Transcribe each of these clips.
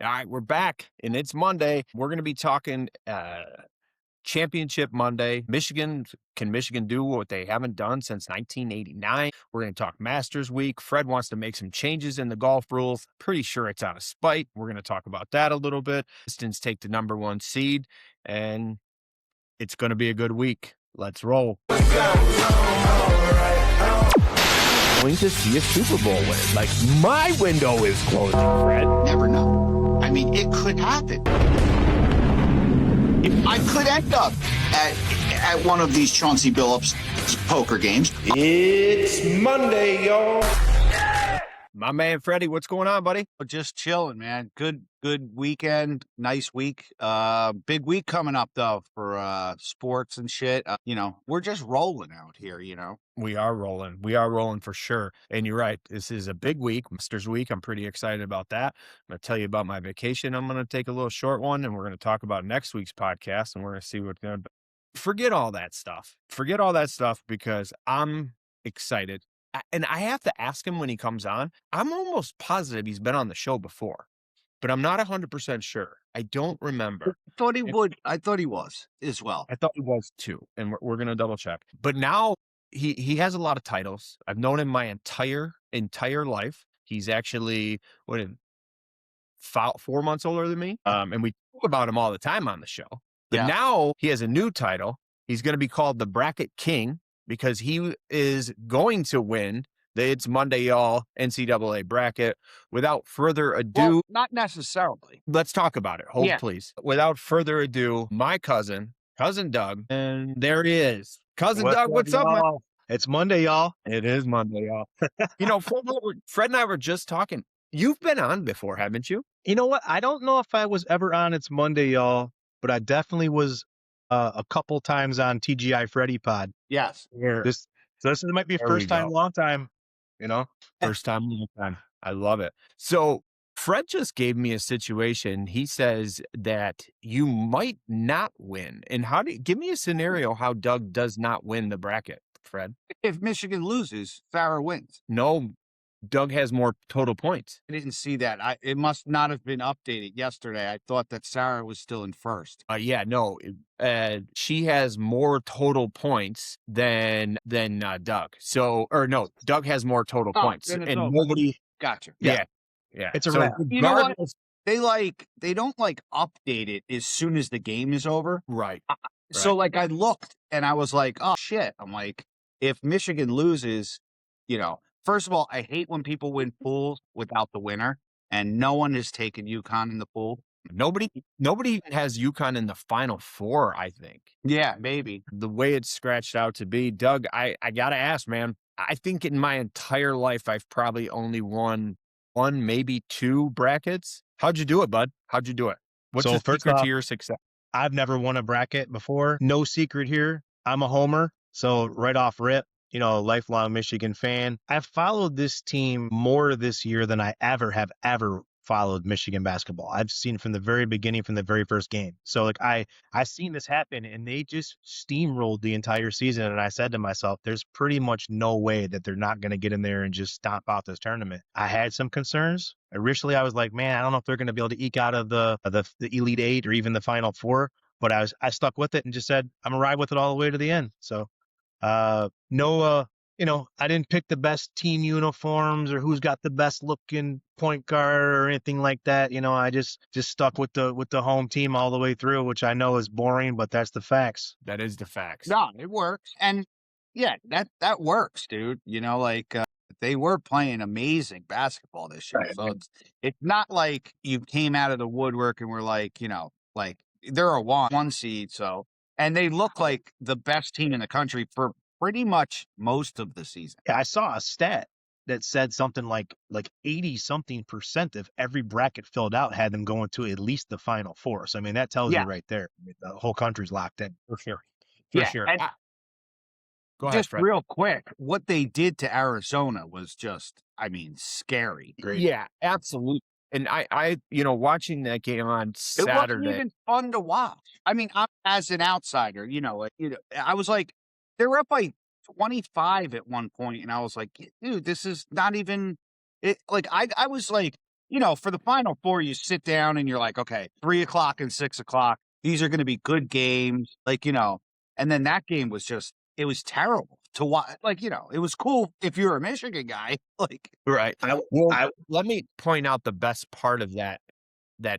All right, we're back, and it's Monday. We're going to be talking Championship Monday. Can Michigan do what they haven't done since 1989? We're going to talk Masters Week. Fred wants to make some changes in the golf rules. Pretty sure it's out of spite. We're going to talk about that a little bit. Pistons take the number 1 seed, and it's going to be a good week. Let's roll. Going to see a Super Bowl win. Like, my window is closing, Fred. Never know. I mean, it could happen. I could end up at one of these Chauncey Billups poker games. It's Monday, y'all. My man, Freddie, what's going on, buddy? Just chilling, man. Good weekend. Nice week. Big week coming up, though, for sports and shit. We're just rolling out here, We are rolling. We are rolling for sure. And you're right. This is a big week, Masters Week. I'm pretty excited about that. I'm going to tell you about my vacation. I'm going to take a little short one, and we're going to talk about next week's podcast, and we're going to see what's going to forget all that stuff. Forget all that stuff because I'm excited. And I have to ask him when he comes on. I'm almost positive he's been on the show before, but I'm not 100% sure. I don't remember. I thought he would. I thought he was as well. I thought he was too, and we're going to double check. But now he has a lot of titles. I've known him my entire life. He's actually 4 months older than me, and we talk about him all the time on the show. But now he has a new title. He's going to be called the Bracket King, because he is going to win the It's Monday, y'all NCAA bracket. Without further ado. Well, not necessarily. Let's talk about it. Hold, please. Without further ado, my cousin Doug, and there he is. Doug, what's up, man? It's Monday, y'all. It is Monday, y'all. Fred and I were just talking. You've been on before, haven't you? You know what? I don't know if I was ever on It's Monday, y'all, but I definitely was a couple times on TGI Freddy Pod. Yes. This might be first time, long time, First time, long time. I love it. So Fred just gave me a situation. He says that you might not win. And give me a scenario how Doug does not win the bracket, Fred. If Michigan loses, Farrah wins. No, Doug has more total points. I didn't see that. It must not have been updated yesterday. I thought that Sarah was still in first. She has more total points than Doug. Doug has more total points, and nobody. Gotcha. Yeah. It's a wrap. You know what? They don't update it as soon as the game is over. Right. So I looked and I was like, oh shit. I'm like, if Michigan loses, first of all, I hate when people win pools without the winner, and no one has taken UConn in the pool. Nobody even has UConn in the Final Four, I think. Yeah, maybe. The way it's scratched out to be. Doug, I got to ask, man, I think in my entire life, I've probably only won 1, maybe 2 brackets. How'd you do it, bud? How'd you do it? What's the secret to your success? I've never won a bracket before. No secret here. I'm a homer. So right off rip, lifelong Michigan fan. I've followed this team more this year than I ever followed Michigan basketball. I've seen from the very beginning, from the very first game. So I seen this happen, and they just steamrolled the entire season. And I said to myself, there's pretty much no way that they're not going to get in there and just stomp out this tournament. I had some concerns. Initially, I was like, man, I don't know if they're going to be able to eke out of the Elite Eight or even the Final Four. But I stuck with it and just said, I'm going to ride with it all the way to the end. So I didn't pick the best team uniforms or who's got the best looking point guard or anything like that. I just stuck with the home team all the way through, which I know is boring, but that's the facts. That is the facts. No, it works. And yeah, that works, dude. They were playing amazing basketball this year. Right. So it's not like you came out of the woodwork and were they're a one seed. So, and they look like the best team in the country for pretty much most of the season. Yeah, I saw a stat that said something like 80-something% of every bracket filled out had them going to at least the Final Four. So, that tells you right there. The whole country's locked in. For sure. And go ahead, Fred. Real quick, what they did to Arizona was just, scary. Great. Yeah, absolutely. And I watching that game on Saturday. It wasn't even fun to watch. I'm as an outsider, I was like, they were up by 25 at one point, and I was like, dude, this is not even it. I was like, for the Final Four, you sit down and you're like, okay, 3 o'clock and 6 o'clock. These are going to be good games. And then that game was it was terrible to watch. It was cool if you're a Michigan guy. Right. I Let me point out the best part of that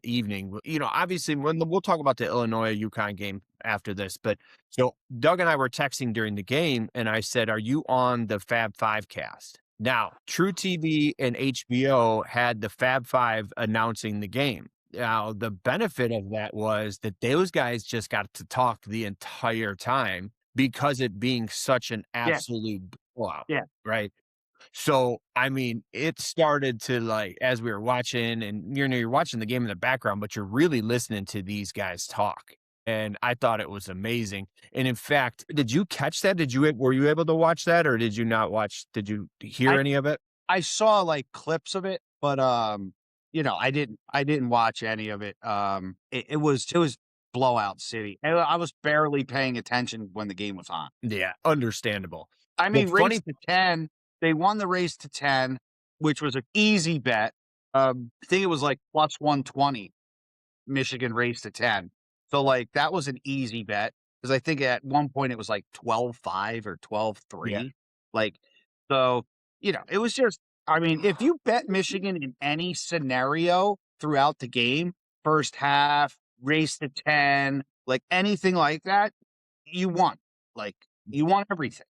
evening. Obviously, we'll talk about the Illinois UConn game after this, but so Doug and I were texting during the game, and I said, "Are you on the Fab Five cast?" Now, True TV and HBO had the Fab Five announcing the game. Now, the benefit of that was that those guys just got to talk the entire time because it being such an Yeah. absolute blowout, Yeah. right? So, I mean, it started to as we were watching, and you're watching the game in the background, but you're really listening to these guys talk. And I thought it was amazing. And in fact, did you catch that? Were you able to watch that, or did you not watch? Did you hear any of it? I saw clips of it, but I didn't watch any of it. It was blowout city. And I was barely paying attention when the game was on. Yeah, understandable. I mean, Well, race to 10. They won the race to 10, which was an easy bet. I think it was plus 120, Michigan race to 10. So that was an easy bet because I think at one point it was 12-5 or 12-3. Yeah. So, it was just, I mean, if you bet Michigan in any scenario throughout the game, first half, race to 10, anything like that, you won. You won everything.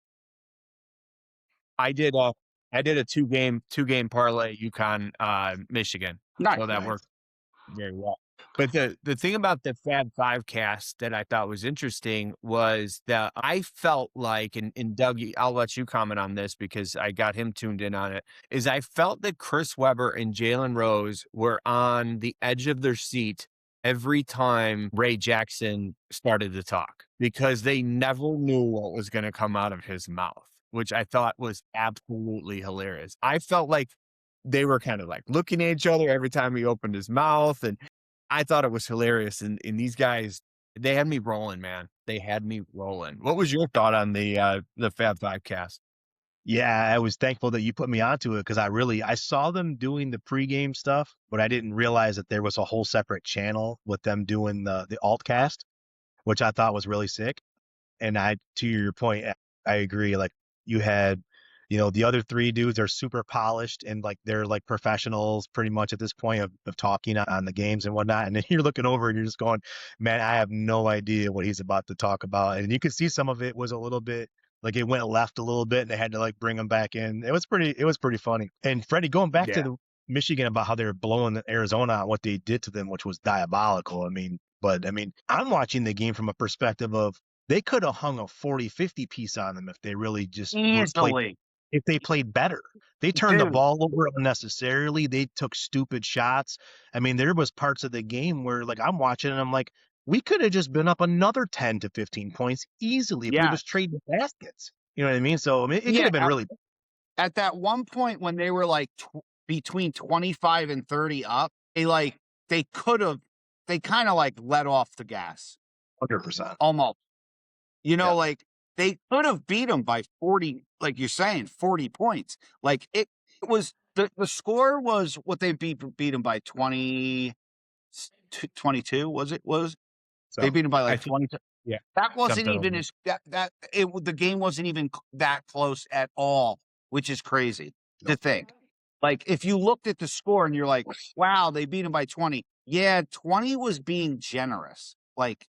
I did a two-game parlay UConn Michigan. Nice. So that worked very well. But the thing about the Fab Five cast that I thought was interesting was that I felt like, and Doug, I'll let you comment on this because I got him tuned in on it, is I felt that Chris Webber and Jalen Rose were on the edge of their seat every time Ray Jackson started to talk because they never knew what was going to come out of his mouth, which I thought was absolutely hilarious. I felt like they were kind of looking at each other every time he opened his mouth, and I thought it was hilarious. And these guys, they had me rolling, man. They had me rolling. What was your thought on the Fab Five cast? Yeah, I was thankful that you put me onto it because I saw them doing the pregame stuff, but I didn't realize that there was a whole separate channel with them doing the alt cast, which I thought was really sick. And to your point, I agree. You had, the other three dudes are super polished and they're professionals pretty much at this point of talking on the games and whatnot. And then you're looking over and you're just going, man, I have no idea what he's about to talk about. And you could see some of it was a little bit it went left a little bit and they had to bring him back in. It was pretty funny. And Freddie, going back to the Michigan about how they were blowing Arizona and what they did to them, which was diabolical. I'm watching the game from a perspective of they could have hung a 40-50 piece on them if they really just if they played better. They turned the ball over unnecessarily. They took stupid shots. There was parts of the game where I'm watching and I'm like, we could have just been up another 10 to 15 points easily if we just traded baskets. You know what I mean? So it could have been really. At that one point when they were between 25 and 30 up, they kind of let off the gas. 100%. Almost. They could have beat them by 40, like you're saying, 40 points. It was the score was what they beat them by 22, was it? So, they beat them by 22. Yeah. That wasn't even the game wasn't even that close at all, which is crazy to think. If you looked at the score and you're like, wow, they beat them by 20. Yeah, 20 was being generous. It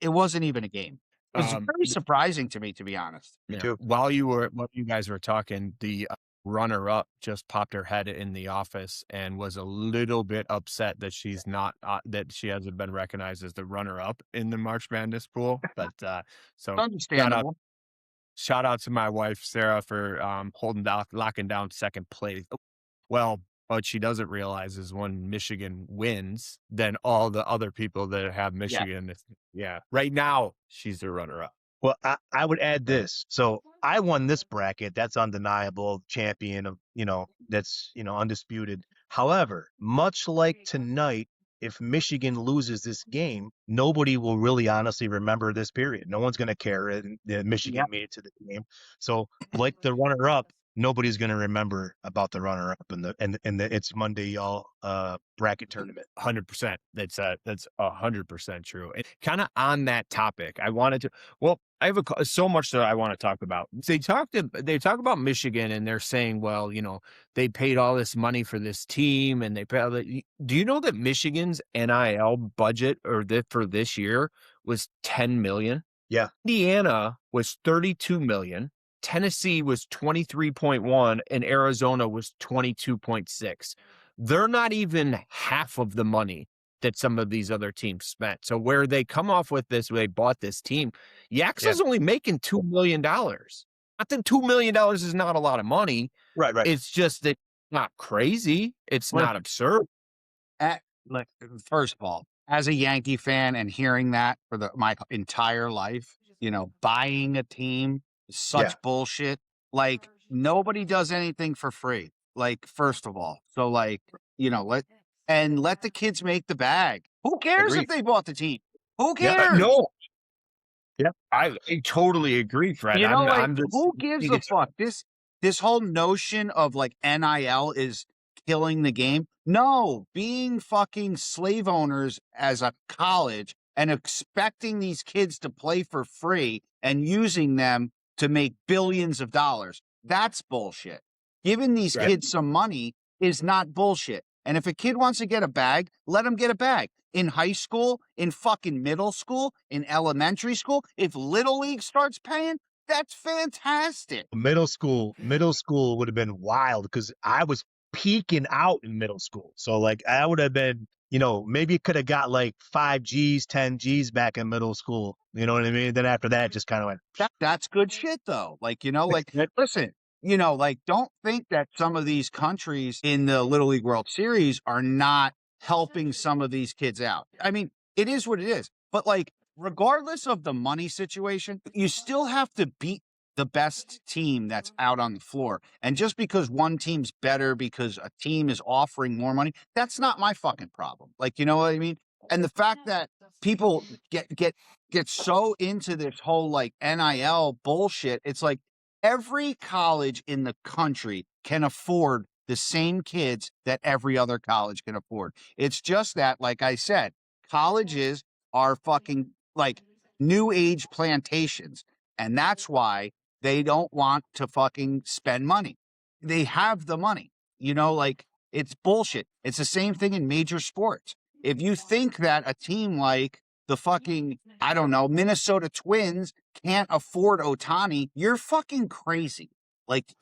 wasn't even a game. It was very surprising to me, to be honest. Yeah. While you guys were talking, the runner-up just popped her head in the office and was a little bit upset that she's not that she hasn't been recognized as the runner-up in the March Madness pool. But so understandable. Shout out to my wife Sarah for locking down second place. Well, what she doesn't realize is when Michigan wins, then all the other people that have Michigan, right now she's the runner-up. Well, I would add this. So I won this bracket. That's undeniable. Champion of, that's, undisputed. However, much like tonight, if Michigan loses this game, nobody will really honestly remember this period. No one's going to care that Michigan made it to the game. So like the runner-up, nobody's going to remember about the runner-up in the It's Monday Y'all bracket tournament. 100%. That's 100% true. And kind of on that topic, I wanted to. Well, I have so much that I want to talk about. They talk about Michigan, and they're saying, well, they paid all this money for this team, and they paid. Do you know that Michigan's NIL budget for this year was $10 million? Yeah. Indiana was $32 million. Tennessee was 23.1 and Arizona was 22.6. They're not even half of the money that some of these other teams spent. So where they come off with this, they bought this team, Yaxel's only making $2 million. Not that $2 million is not a lot of money. Right. It's just that it's not crazy. It's not absurd. First of all, as a Yankee fan and hearing that for my entire life, buying a team is such bullshit. Like, nobody does anything for free. Like, first of all. So, like, let the kids make the bag. Who cares if they bought the team? Who cares? No. Yeah, I totally agree, Fred. Who gives a fuck? This whole notion of like NIL is killing the game. No, being fucking slave owners as a college and expecting these kids to play for free and using them to make billions of dollars. That's bullshit. Giving these kids some money is not bullshit. And if a kid wants to get a bag, let him get a bag. In high school, in fucking middle school, in elementary school, if Little League starts paying, that's fantastic. Middle school would have been wild because I was peaking out in middle school. So like I would have been, maybe could have got like 5 G's, 10 G's back in middle school. You know what I mean? Then after that, just kind of went. That's good shit though. Like, listen, don't think that some of these countries in the Little League World Series are not helping some of these kids out. I mean, it is what it is. But like, regardless of the money situation, you still have to beat the best team that's out on the floor. And just because one team's better because a team is offering more money, that's not my fucking problem. Like, you know what I mean? And the fact that people get so into this whole like NIL bullshit, it's like every college in the country can afford the same kids that every other college can afford. It's just that, like I said, colleges are fucking like new age plantations. And that's why they don't want to fucking spend money. They have the money, like it's bullshit. It's the same thing in major sports. If you think that a team like the fucking, I don't know, Minnesota Twins can't afford Ohtani, you're fucking crazy. Like,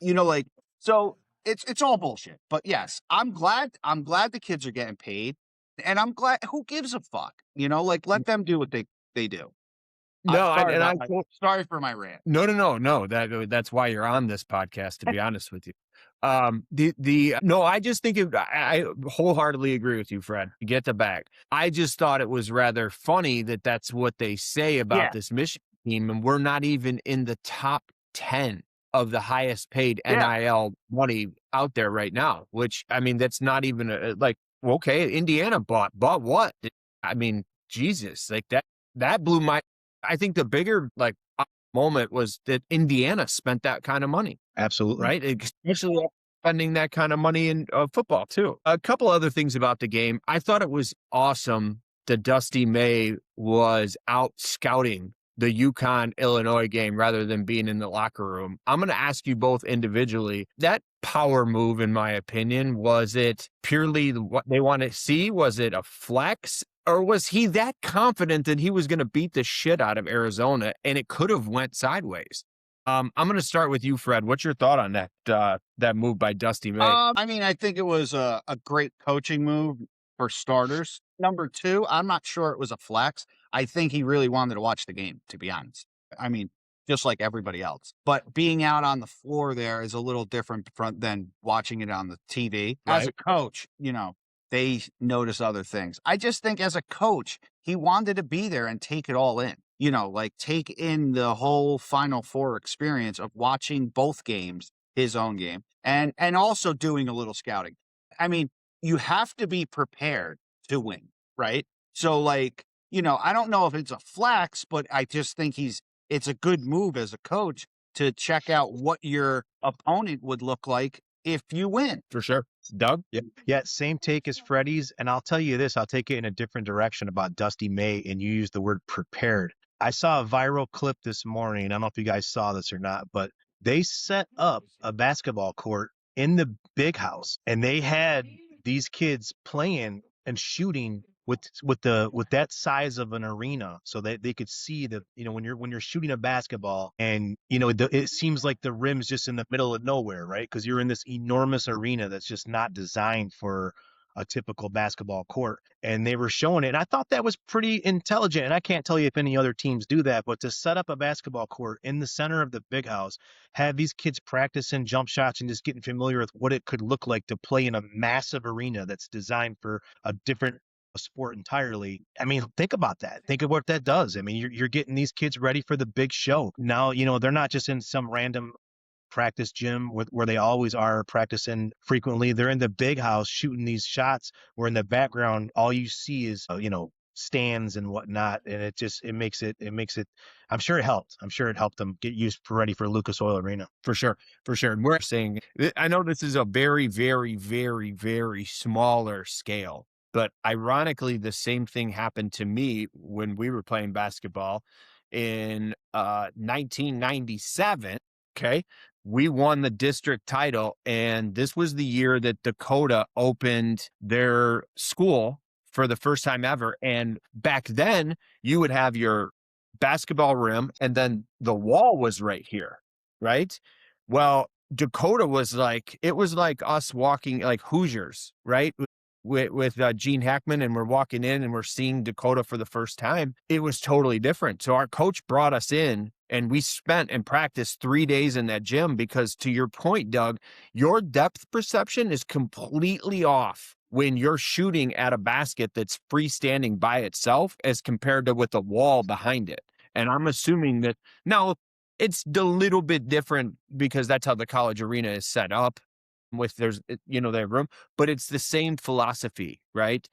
so it's all bullshit. But yes, I'm glad the kids are getting paid. And I'm glad, who gives a fuck? Let them do what they do. No, sorry for my rant. No. That's why you're on this podcast, to be honest with you. I just think I wholeheartedly agree with you, Fred. Get the bag. I just thought it was rather funny that that's what they say about this Michigan team, and we're not even in the top 10 of the highest paid NIL money out there right now. Which I mean, that's not even okay. Indiana bought what? I mean, Jesus, like that blew my. I think the bigger moment was that Indiana spent that kind of money. Absolutely. Right. Especially spending that kind of money in football too. A couple other things about the game. I thought it was awesome that Dusty May was out scouting the UConn Illinois game rather than being in the locker room. I'm going to ask you both individually. That power move, in my opinion, was it purely what they want to see? Was it a flex? Or was he that confident that he was going to beat the shit out of Arizona and it could have went sideways? I'm going to start with you, Fred. What's your thought on that move by Dusty May? I mean, I think it was a great coaching move for starters. Number two, I'm not sure it was a flex. I think he really wanted to watch the game, to be honest. I mean, just like everybody else. But being out on the floor there is a little different than watching it on the TV. As a coach, they notice other things. I just think as a coach, he wanted to be there and take it all in. Take in the whole Final Four experience of watching both games, his own game, and also doing a little scouting. I mean, you have to be prepared to win, right? So I don't know if it's a flex, but I just think it's a good move as a coach to check out what your opponent would look like if you win. For sure. Doug? Yeah, same take as Freddie's. And I'll tell you this, I'll take it in a different direction about Dusty May, and you used the word prepared. I saw a viral clip this morning. I don't know if you guys saw this or not, but they set up a basketball court in the big house, and they had these kids playing and shooting with that size of an arena, so that they could see that, when you're shooting a basketball, and it seems like the rim's just in the middle of nowhere, right? Because you're in this enormous arena that's just not designed for a typical basketball court. And they were showing it, and I thought that was pretty intelligent. And I can't tell you if any other teams do that, but to set up a basketball court in the center of the big house, have these kids practicing jump shots and just getting familiar with what it could look like to play in a massive arena that's designed for a different sport entirely. I mean, think about that. Think of what that does. I mean, you're getting these kids ready for the big show. Now, they're not just in some random practice gym where they always are practicing frequently. They're in the big house shooting these shots where in the background, all you see is, stands and whatnot. And it makes it, I'm sure it helped. I'm sure it helped them get used ready for Lucas Oil Arena. For sure. For sure. And we're saying, I know this is a very, very, very, very smaller scale, but ironically, the same thing happened to me when we were playing basketball in 1997. Okay. We won the district title, and this was the year that Dakota opened their school for the first time ever. And back then, you would have your basketball rim, and then the wall was right here, right? Well, Dakota was like, it was like us walking like Hoosiers, right? With Gene Hackman, and we're walking in and we're seeing Dakota for the first time. It was totally different. So our coach brought us in, and we spent and practiced 3 days in that gym because, to your point, Doug, your depth perception is completely off when you're shooting at a basket that's freestanding by itself as compared to with a wall behind it. And I'm assuming that now it's a little bit different because that's how the college arena is set up. With their room, but it's the same philosophy, right?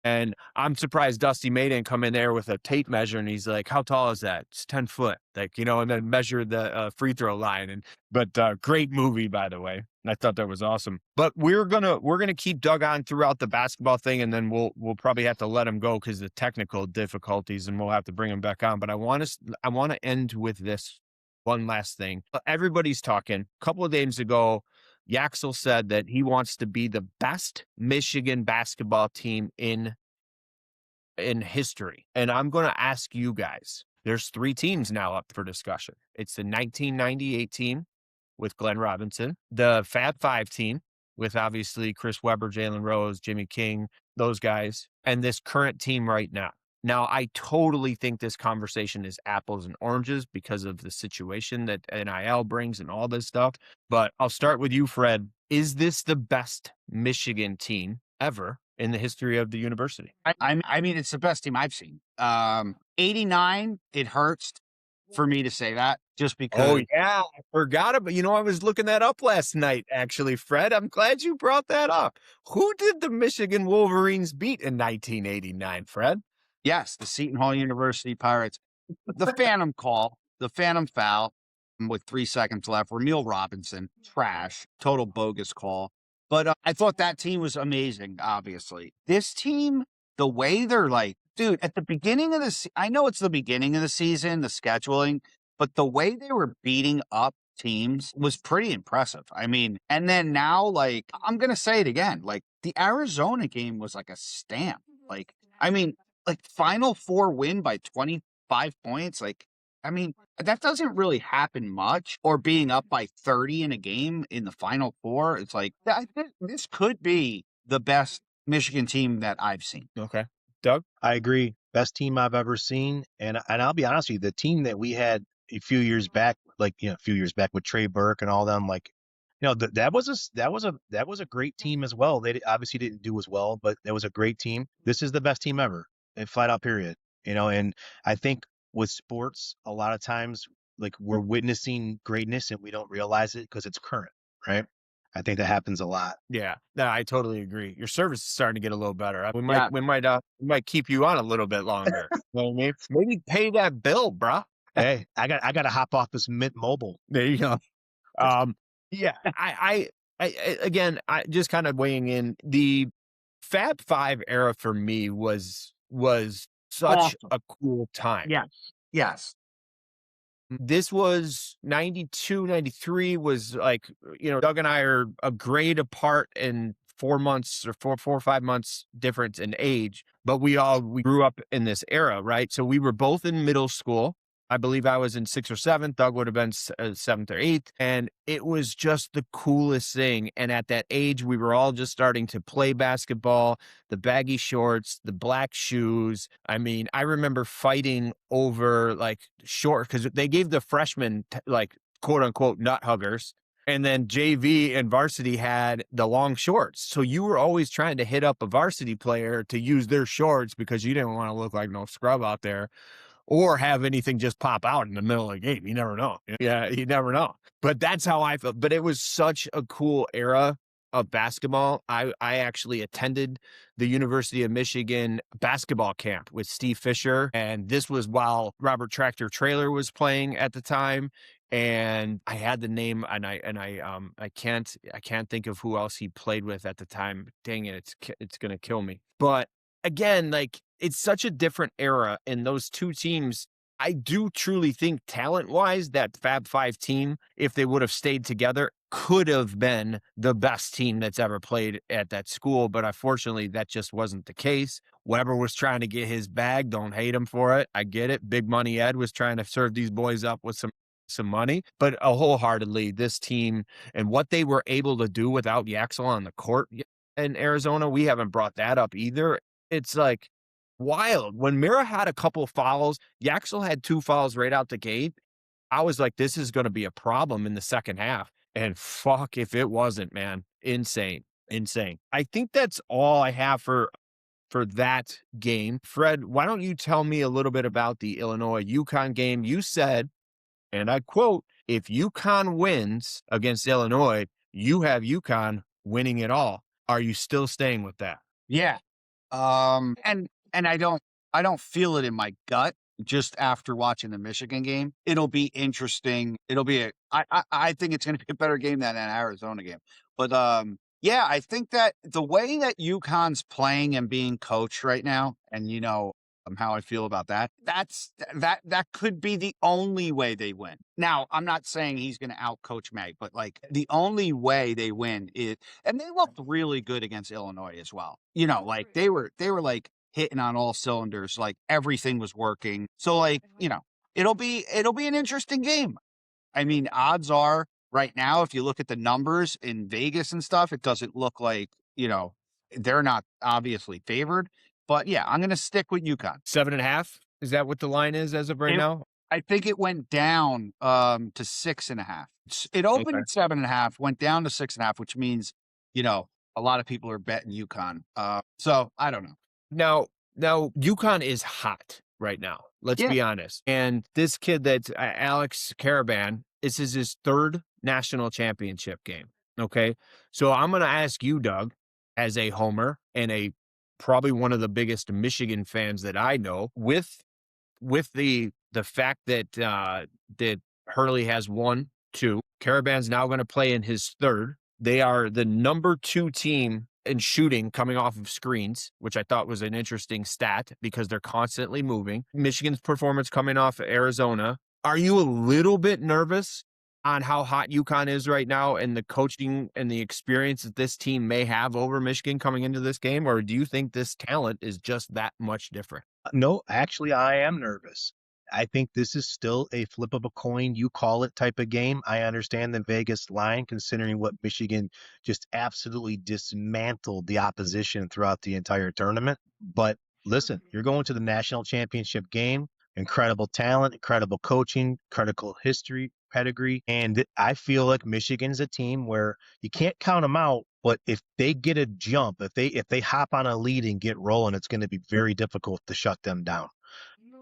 And I'm surprised Dusty May didn't come in there with a tape measure, and he's like, "How tall is that?" It's 10 foot, and then measure the free throw line. But great movie, by the way. I thought that was awesome. But we're gonna keep Doug on throughout the basketball thing, and then we'll probably have to let him go because of the technical difficulties, and we'll have to bring him back on. But I want to end with this one last thing. Everybody's talking. A couple of days ago, Yaxel said that he wants to be the best Michigan basketball team in history. And I'm going to ask you guys, there's 3 teams now up for discussion. It's the 1998 team with Glenn Robinson, the Fab Five team with obviously Chris Webber, Jalen Rose, Jimmy King, those guys, and this current team right now. Now, I totally think this conversation is apples and oranges because of the situation that NIL brings and all this stuff. But I'll start with you, Fred. Is this the best Michigan team ever in the history of the university? I mean, it's the best team I've seen. 89, it hurts for me to say that just because. Oh, yeah. I forgot about, I was looking that up last night, actually, Fred. I'm glad you brought that up. Who did the Michigan Wolverines beat in 1989, Fred? Yes, the Seton Hall University Pirates. The phantom call, the phantom foul with 3 seconds left. Ramil Robinson, trash, total bogus call. But I thought that team was amazing, obviously. This team, the way they're like, dude, at the beginning of I know it's the beginning of the season, the scheduling, but the way they were beating up teams was pretty impressive. I mean, and then now, I'm going to say it again, the Arizona game was like a stamp. Final 4 win by 25 points. That doesn't really happen much, or being up by 30 in a game in the Final 4. It's this could be the best Michigan team that I've seen. Okay. Doug? I agree. Best team I've ever seen. And I'll be honest with you, the team that we had a few years back, with Trey Burke and all them, that was a great team as well. They obviously didn't do as well, but that was a great team. This is the best team ever. Flat out period, and I think with sports, a lot of times, we're witnessing greatness and we don't realize it because it's current, right? I think that happens a lot. Yeah, no, I totally agree. Your service is starting to get a little better. We might keep you on a little bit longer. You know what I mean? Maybe pay that bill, bruh. Hey, I got to hop off this Mint Mobile. There you go. Yeah, again, I just kind of weighing in the Fab Five era for me was such Awesome. a cool time. Yes. Yes. This was 92, 93 was like, Doug and I are a grade apart in 4 months or 4 or 5 months difference in age, but we grew up in this era, right? So we were both in middle school. I believe I was in sixth or seventh. Doug would have been seventh or eighth. And it was just the coolest thing. And at that age, we were all just starting to play basketball, the baggy shorts, the black shoes. I mean, I remember fighting over like short because they gave the freshmen like quote unquote nut huggers. And then JV and varsity had the long shorts. So you were always trying to hit up a varsity player to use their shorts because you didn't want to look like no scrub out there or have anything just pop out in the middle of the game. You never know. Yeah, you never know. But that's how I felt. But it was such a cool era of basketball. I actually attended the University of Michigan basketball camp with Steve Fisher. And this was while Robert Tractor Trailer was playing at the time. And I had the name and I can't think of who else he played with at the time. Dang it, it's gonna kill me. But again, like it's such a different era, and those two teams, I do truly think talent-wise, that Fab Five team, if they would have stayed together, could have been the best team that's ever played at that school. But unfortunately, that just wasn't the case. Weber was trying to get his bag. Don't hate him for it. I get it. Big Money Ed was trying to serve these boys up with some money, but wholeheartedly, this team and what they were able to do without Yaxel on the court in Arizona, we haven't brought that up either. It's like wild. When Mira had a couple fouls, Yaxel had 2 fouls right out the gate. I was like, this is going to be a problem in the second half. And fuck if it wasn't, man. Insane. Insane. I think that's all I have for that game. Fred, why don't you tell me a little bit about the Illinois UConn game? You said, and I quote, if UConn wins against Illinois, you have UConn winning it all. Are you still staying with that? Yeah. And I don't feel it in my gut just after watching the Michigan game. It'll be interesting. I think it's going to be a better game than an Arizona game. But yeah, I think that the way that UConn's playing and being coached right now, and how I feel about that, that could be the only way they win. Now, I'm not saying he's going to outcoach Mag, but like the only way they win is, and they looked really good against Illinois as well. Like they were like hitting on all cylinders, like everything was working. So like, it'll be an interesting game. I mean, odds are right now, if you look at the numbers in Vegas and stuff, it doesn't look like, they're not obviously favored. But yeah, I'm going to stick with UConn. 7.5? Is that what the line is as of right now? I think it went down to 6.5. It opened at 7.5, went down to 6.5, which means, a lot of people are betting UConn. So I don't know. Now UConn is hot right now. Let's be honest. And this kid that's Alex Caravan, this is his 3rd national championship game. Okay. So I'm going to ask you, Doug, as a homer and probably one of the biggest Michigan fans that I know, with the fact that that Hurley has 1, 2, Caravan's now going to play in his 3rd. They are the number 2 team in shooting coming off of screens, which I thought was an interesting stat because they're constantly moving. Michigan's performance coming off Arizona. Are you a little bit nervous on how hot UConn is right now and the coaching and the experience that this team may have over Michigan coming into this game? Or do you think this talent is just that much different? No, actually, I am nervous. I think this is still a flip of a coin, you call it type of game. I understand the Vegas line, considering what Michigan just absolutely dismantled the opposition throughout the entire tournament. But listen, you're going to the national championship game. Incredible talent, incredible coaching, critical history, pedigree. And I feel like Michigan's a team where you can't count them out, but if they get a jump, if they hop on a lead and get rolling, it's going to be very difficult to shut them down.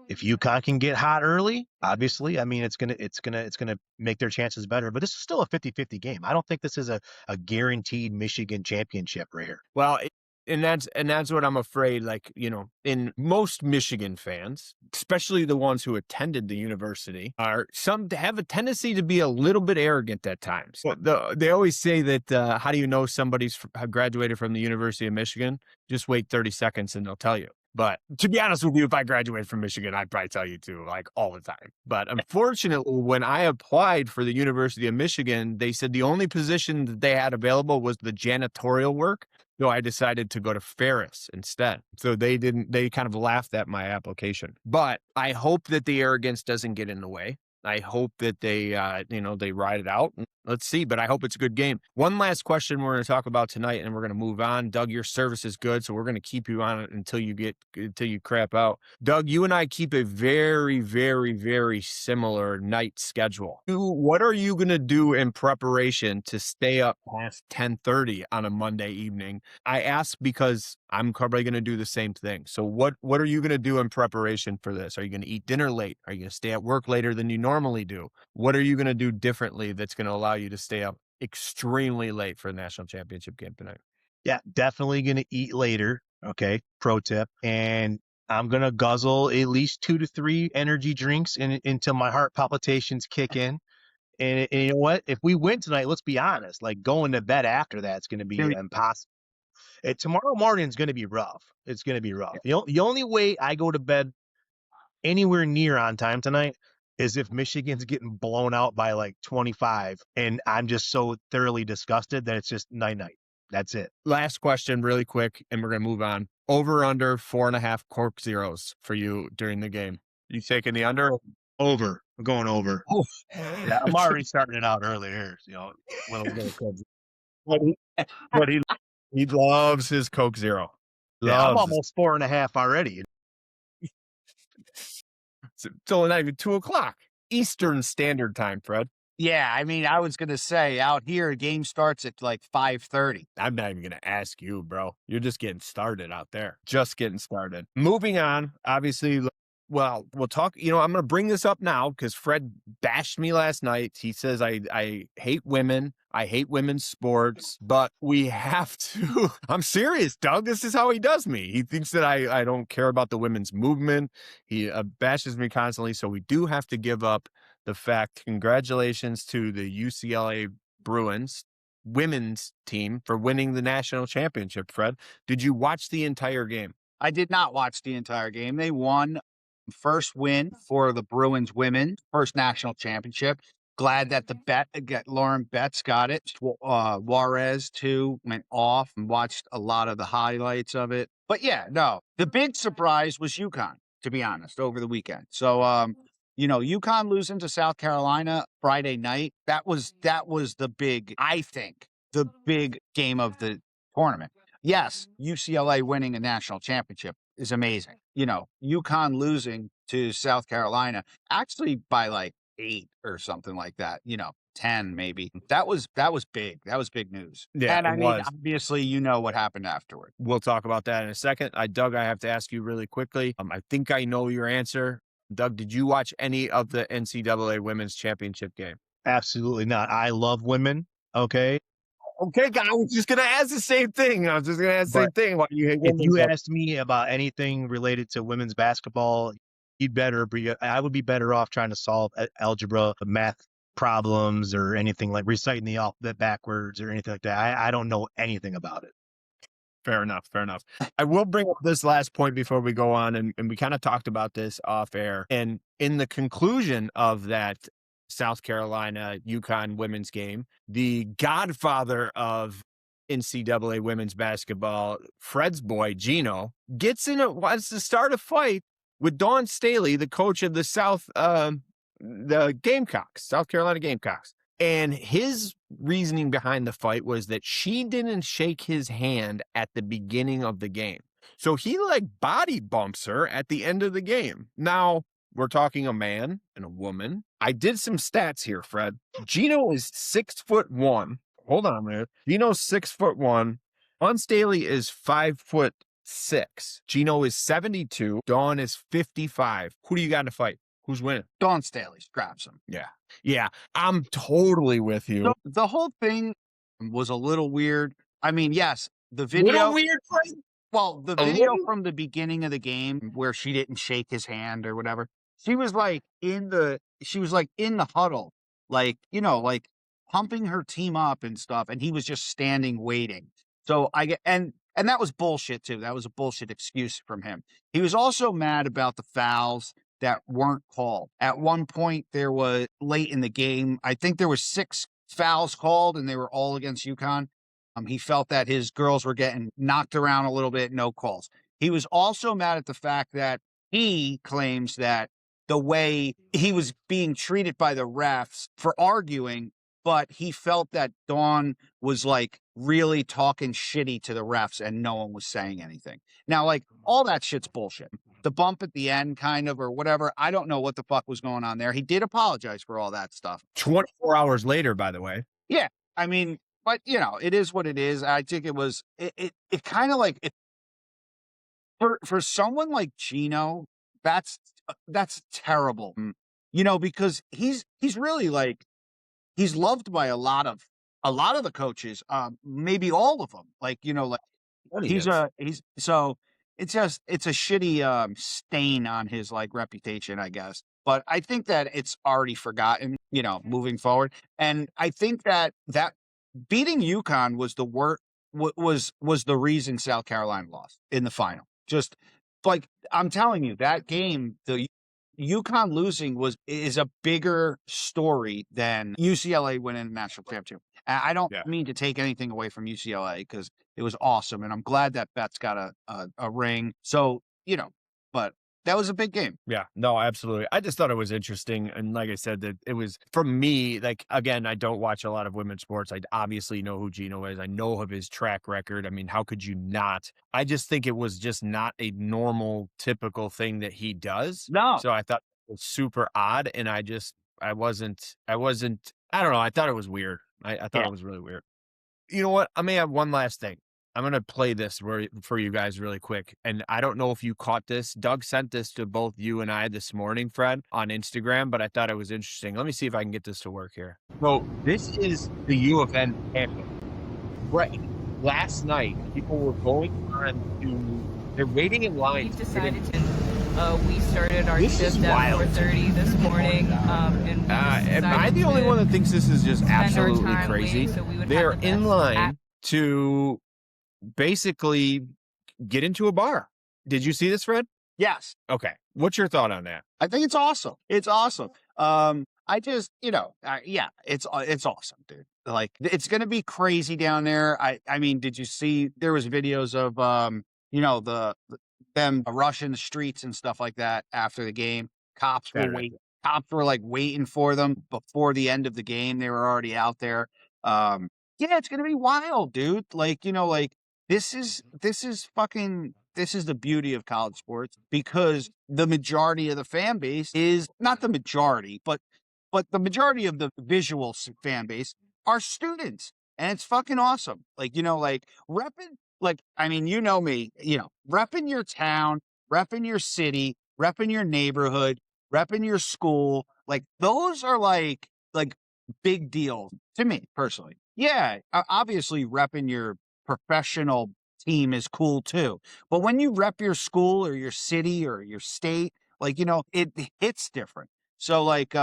If UConn can get hot early, obviously, I mean, it's gonna make their chances better. But this is still a 50-50 game. I don't think this is a guaranteed Michigan championship right here. Well, And that's what I'm afraid, like, in most Michigan fans, especially the ones who attended the university, are some have a tendency to be a little bit arrogant at times. They always say that, how do you know somebody's graduated from the University of Michigan? Just wait 30 seconds and they'll tell you. But to be honest with you, if I graduated from Michigan, I'd probably tell you too, like all the time. But unfortunately, when I applied for the University of Michigan, they said the only position that they had available was the janitorial work. So I decided to go to Ferris instead. So they kind of laughed at my application. But I hope that the arrogance doesn't get in the way. I hope that they ride it out. Let's see, but I hope it's a good game. One last question we're going to talk about tonight, and we're going to move on. Doug, your service is good, so we're going to keep you on it until you crap out. Doug, you and I keep a very, very, very similar night schedule. What are you going to do in preparation to stay up past 10:30 on a Monday evening? I ask because I'm probably going to do the same thing. So what are you going to do in preparation for this? Are you going to eat dinner late? Are you going to stay at work later than you normally do? What are you going to do differently that's going to allow you to stay up extremely late for a national championship game tonight? Yeah, definitely going to eat later. Okay. Pro tip. And I'm going to guzzle at least 2 to 3 energy drinks until my heart palpitations kick in. And you know what? If we win tonight, let's be honest, like going to bed after that's going to be impossible. Tomorrow morning is going to be rough. It's going to be rough. The only way I go to bed anywhere near on time tonight is if Michigan's getting blown out by like 25 and I'm just so thoroughly disgusted that it's just night-night. That's it. Last question really quick, and we're going to move on. Over, under 4.5 Cork Zeros for you during the game. You taking the under? Over. I'm going over. Oh. Yeah, I'm already starting it out earlier. But he loves his Coke Zero. Yeah, I'm almost 4.5 already. It's only not even 2:00 Eastern Standard Time, Fred. Yeah, I mean, I was gonna say out here, a game starts at like 5:30. I'm not even gonna ask you, bro. You're just getting started out there. Just getting started. Moving on, obviously. Well, we'll talk. I'm going to bring this up now because Fred bashed me last night. He says I hate women. I hate women's sports, but we have to. I'm serious, Doug. This is how he does me. He thinks that I don't care about the women's movement. He bashes me constantly. So we do have to give up the fact. Congratulations to the UCLA Bruins women's team for winning the national championship, Fred. Did you watch the entire game? I did not watch the entire game. They won. First win for the Bruins women, first national championship. Glad that Lauren Betts got it. Juarez too went off and watched a lot of the highlights of it. But yeah, no, the big surprise was UConn, to be honest, over the weekend. So, UConn losing to South Carolina Friday night. That was the big, I think, the big game of the tournament. Yes, UCLA winning a national championship is amazing. UConn losing to South Carolina actually by like 8 or something like that, 10 maybe. That was big. That was big news. Yeah, and I mean, was. obviously, what happened afterward. We'll talk about that in a second. Doug, I have to ask you really quickly. I think I know your answer. Doug, did you watch any of the NCAA Women's Championship game? Absolutely not. I love women. Okay. Okay, I was just going to ask the same thing. I was just going to ask the same thing. If you asked me about anything related to women's basketball, I would be better off trying to solve algebra, math problems, or anything like reciting the alphabet backwards or anything like that. I don't know anything about it. Fair enough. I will bring up this last point before we go on, and we kind of talked about this off air. And in the conclusion of that South Carolina UConn women's game, the godfather of NCAA women's basketball, Fred's boy Gino, wants to start a fight with Dawn Staley, the coach of the South Carolina Gamecocks. And his reasoning behind the fight was that she didn't shake his hand at the beginning of the game. So he body bumps her at the end of the game. Now, we're talking a man and a woman. I did some stats here, Fred. Gino is 6'1". Hold on a minute. Gino's 6'1". Dawn Staley is 5'6". Gino is 72. Dawn is 55. Who do you got in the fight? Who's winning? Dawn Staley grabs him. Yeah. I'm totally with you. The whole thing was a little weird. I mean, yes, the Little video. weird play. Well, the A video little. from the beginning of the game where she didn't shake his hand or whatever, she was like in the huddle, like, like pumping her team up and stuff, and he was just standing waiting. So I get and that was bullshit too. That was a bullshit excuse from him. He was also mad about the fouls that weren't called. At one point there was late in the game, I think there was 6 fouls called and they were all against UConn. He felt that his girls were getting knocked around a little bit, no calls. He was also mad at the fact that he claims that the way he was being treated by the refs for arguing, but he felt that Dawn was like really talking shitty to the refs and no one was saying anything. Now, like, all that shit's bullshit. The bump at the end, kind of, or whatever, I don't know what the fuck was going on there. He did apologize for all that stuff. 24 hours later, by the way. Yeah. I mean, but it is what it is. I think it was it kind of like for someone like Gino, that's terrible. Because he's really like he's loved by a lot of the coaches, maybe all of them. Like, like he's so it's a shitty stain on his like reputation, I guess. But I think that it's already forgotten, moving forward. And I think that beating UConn was the was the reason South Carolina lost in the final. Just like I'm telling you, that game, the UConn losing is a bigger story than UCLA winning the national championship. And I don't mean to take anything away from UCLA because it was awesome, and I'm glad that Betts got a ring. So but that was a big game. Yeah, no, absolutely. I just thought it was interesting. And like I said, that it was for me, like, again, I don't watch a lot of women's sports. I obviously know who Gino is. I know of his track record. I mean, how could you not? I just think it was just not a normal, typical thing that he does. No. So I thought it was super odd. And I wasn't, I don't know. I thought it was weird. I thought it was really weird. You know what? I may have one last thing. I'm going to play this for you guys really quick. And I don't know if you caught this. Doug sent this to both you and I this morning, Fred, on Instagram, but I thought it was interesting. Let me see if I can get this to work here. So this is the U of N campus. Right. Last night, people were going on they're waiting in line. We decided to, we started our shift at 4:30 this morning. And am I the only one that thinks this is just absolutely crazy? So they're in line to basically get into a bar. Did you see this, Fred? Yes. Okay. What's your thought on that? I think it's awesome. It's awesome. I just, it's awesome, dude. Like, it's going to be crazy down there. I mean, did you see, there was videos of, them rushing the streets and stuff like that after the game. Cops were like waiting for them before the end of the game. They were already out there. It's going to be wild, dude. Like, this is the beauty of college sports, because the majority of the fan base is not the majority, but the majority of the visual fan base are students, and it's fucking awesome. Like, repping, like, I mean, me, repping your town, repping your city, repping your neighborhood, repping your school. Like, those are like big deals to me personally. Yeah, obviously repping your professional team is cool too. But when you rep your school or your city or your state, like, it hits different. So like,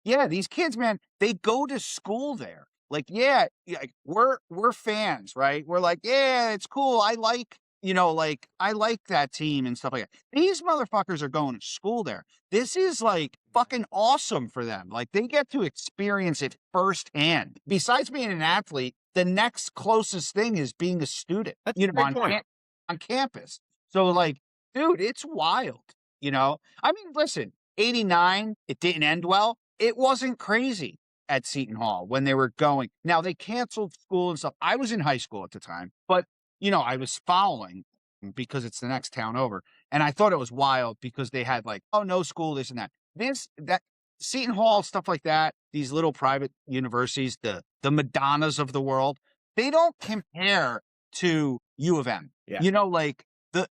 these kids, man, they go to school there. Like, we're fans, right? We're like, yeah, it's cool. I like that team and stuff like that. These motherfuckers are going to school there. This is like fucking awesome for them. Like, they get to experience it firsthand. Besides being an athlete, the next closest thing is being a student, on campus. So like, dude, it's wild. I mean, listen, 89, it didn't end well. It wasn't crazy at Seton Hall when they were going. Now, they canceled school and stuff. I was in high school at the time, but I was following because it's the next town over. And I thought it was wild because they had like, oh, no school, this and that. That Seton Hall, stuff like that, these little private universities, the Madonnas of the world, they don't compare to U of M. Yeah. Like the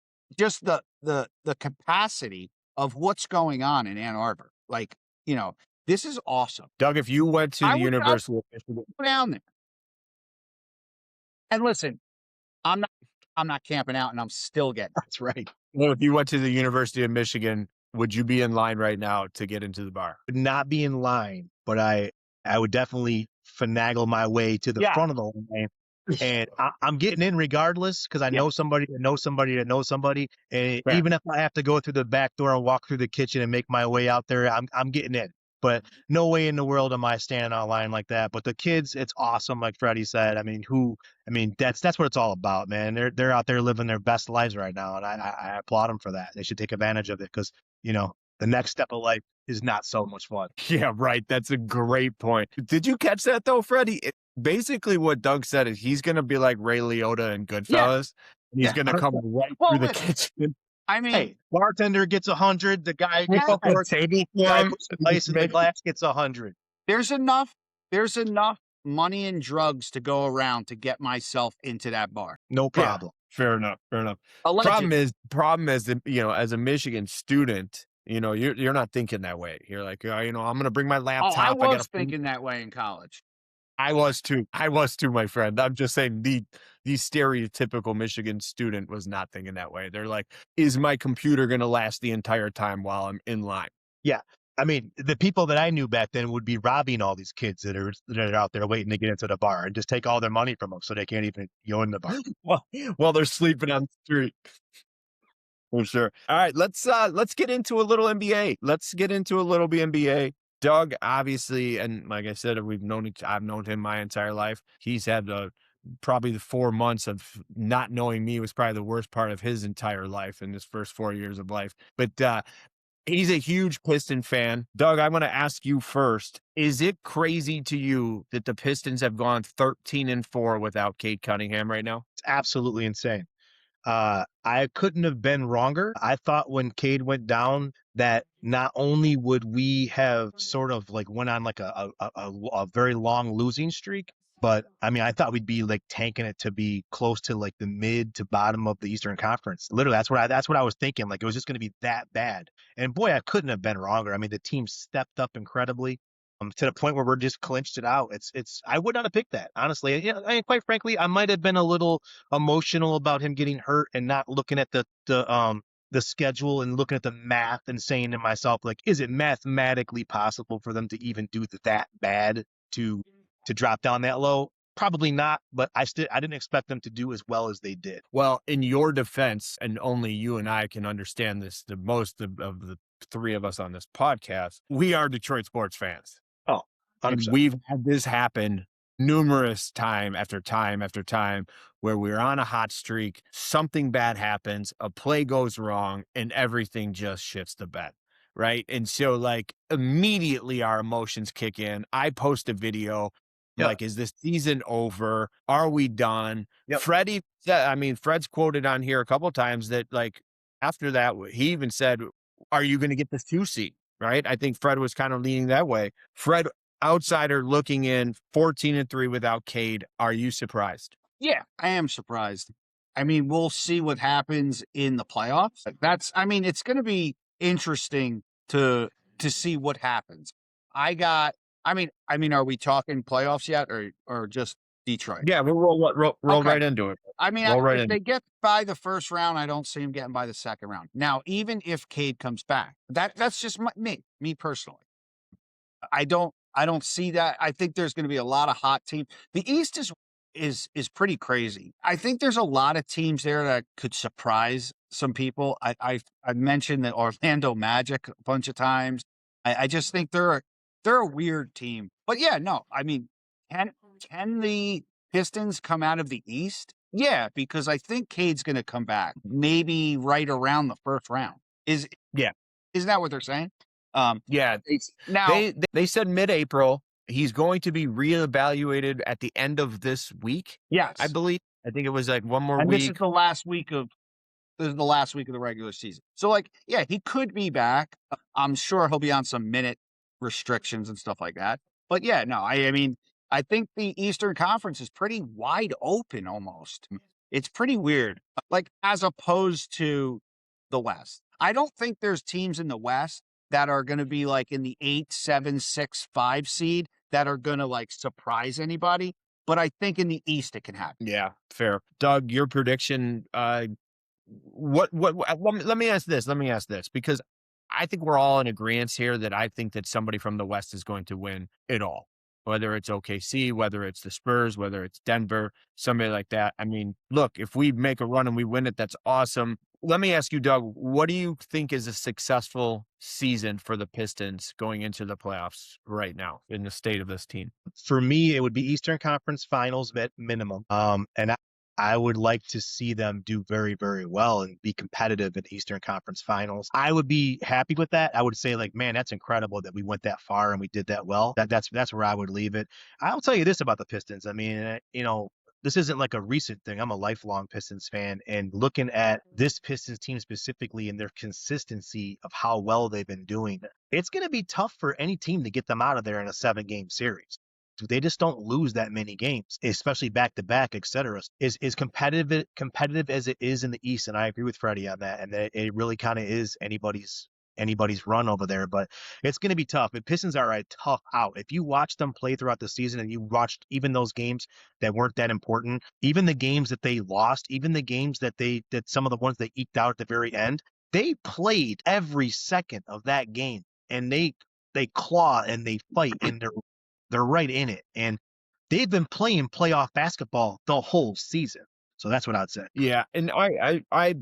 capacity of what's going on in Ann Arbor. Like, this is awesome. Doug, if you went to the University of Michigan, go down there. And listen, I'm not I'm not camping out and I'm still getting it. That's right. Well, if you went to the University of Michigan, would you be in line right now to get into the bar? Would not be in line, but I would definitely finagle my way to the Yeah. front of the line. And I'm getting in regardless because I know somebody that knows somebody that knows somebody. And Fair. even if I have to go through the back door and walk through the kitchen and make my way out there, I'm getting in. But no way in the world am I standing on line like that. But the kids, it's awesome, like Freddie said. I mean, that's what it's all about, man. They're out there living their best lives right now, and I applaud them for that. They should take advantage of it because the next step of life is not so much fun. Yeah, right. That's a great point. Did you catch that though, Freddie? Basically, what Doug said is he's going to be like Ray Liotta in Goodfellas. And he's going to come right through the kitchen. I mean, Hey, bartender gets 100. The guy gets Yeah, the table for guy him. puts the ice in the glass gets 100. there's enough money and drugs to go around to get myself into that bar. No problem. Fair enough. Fair enough. Allegedly. Problem is that, as a Michigan student, you're not thinking that way. You're like, I'm going to bring my Oh, laptop. I was gotta thinking that way in college. I was too, my friend. I'm just saying the stereotypical Michigan student was not thinking that way. They're like, is my computer going to last the entire time while I'm in line? Yeah. I mean, the people that I knew back then would be robbing all these kids that are out there waiting to get into the bar and just take all their money from them so they can't even go in the bar. While they're sleeping on the street. For sure. All right, let's get into a little NBA. Let's get into a little NBA. Doug, obviously, and like I said, I've known him my entire life. He's had probably the 4 months of not knowing me was probably the worst part of his entire life in his first 4 years of life. But he's a huge Piston fan. Doug, I want to ask you first, is it crazy to you that the Pistons have gone 13-4 without Cade Cunningham right now? It's absolutely insane. I couldn't have been wronger. I thought when Cade went down that not only would we have sort of like went on like a very long losing streak, but I mean, I thought we'd be like tanking it to be close to like the mid to bottom of the Eastern Conference. Literally, that's what I was thinking. Like it was just going to be that bad. And boy, I couldn't have been wronger. I mean, the team stepped up incredibly. To the point where we're just clinched it out. I would not have picked that, honestly. Yeah, I mean, quite frankly, I might have been a little emotional about him getting hurt and not looking at the schedule and looking at the math and saying to myself, like, is it mathematically possible for them to even do that bad to drop down that low? Probably not, but I didn't expect them to do as well as they did. Well, in your defense, and only you and I can understand this, the most of the three of us on this podcast, we are Detroit sports fans. Oh, 100%. And we've had this happen numerous time after time after time where we're on a hot streak, something bad happens, a play goes wrong, and everything just shifts the bed. Right. And so like immediately our emotions kick in. I post a video. Yep. Like, is this season over? Are we done? Yep. Freddie said, Fred's quoted on here a couple of times that like after that, he even said, are you going to get this 2 seed? Right. I think Fred was kind of leaning that way. Fred, outsider looking in, 14-3 without Cade. Are you surprised? Yeah, I am surprised. I mean, we'll see what happens in the playoffs. It's going to be interesting to see what happens. Are we talking playoffs yet or just Detroit? Yeah, we'll roll okay. Right into it. If they get by the first round, I don't see them getting by the second round. Now, even if Cade comes back, that's just me personally. I don't see that. I think there's going to be a lot of hot teams. The East is pretty crazy. I think there's a lot of teams there that could surprise some people. I mentioned the Orlando Magic a bunch of times. I just think they're a weird team. But yeah, no, I mean, can the Pistons come out of the East? Yeah, because I think Cade's going to come back maybe right around the first round. Isn't that what they're saying? Yeah. They said mid-April. He's going to be reevaluated at the end of this week. Yes, I believe. I think it was like one more and week. This is the last week of the regular season. So like, yeah, he could be back. I'm sure he'll be on some minute restrictions and stuff like that. But yeah, no, I think the Eastern Conference is pretty wide open almost. It's pretty weird. Like as opposed to the West. I don't think there's teams in the West that are going to be like in the 8, 7, 6, 5 seed that are going to like surprise anybody. but I think in the East it can happen. Yeah, fair. Doug, your prediction, let me ask this. Let me ask this, because I think we're all in agreement here that I think that somebody from the West is going to win it all. Whether it's OKC, whether it's the Spurs, whether it's Denver, somebody like that. I mean, look, if we make a run and we win it, that's awesome. Let me ask you, Doug, what do you think is a successful season for the Pistons going into the playoffs right now in the state of this team? For me, it would be Eastern Conference Finals at minimum. And I would like to see them do very, very well and be competitive in Eastern Conference Finals. I would be happy with that. I would say, like, man, that's incredible that we went that far and we did that well. That's where I would leave it. I'll tell you this about the Pistons. I mean, this isn't like a recent thing. I'm a lifelong Pistons fan, and looking at this Pistons team specifically and their consistency of how well they've been doing, it's going to be tough for any team to get them out of there in a 7-game series. They just don't lose that many games, especially back to back, et cetera. Is competitive as it is in the East, and I agree with Freddie on that. And that it really kind of is anybody's run over there, but it's going to be tough. The Pistons are a tough out. If you watch them play throughout the season and you watched even those games that weren't that important, even the games that they lost, even the games that some of the ones they eked out at the very end, they played every second of that game, and they claw and they fight, and they're right in it. And they've been playing playoff basketball the whole season. So that's what I'd say. Yeah. And I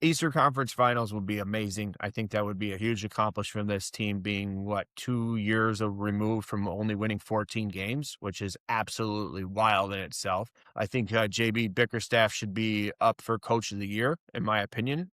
Eastern Conference Finals would be amazing. I think that would be a huge accomplishment from this team, being 2 years removed from only winning 14 games, which is absolutely wild in itself. I think JB Bickerstaff should be up for Coach of the Year, in my opinion.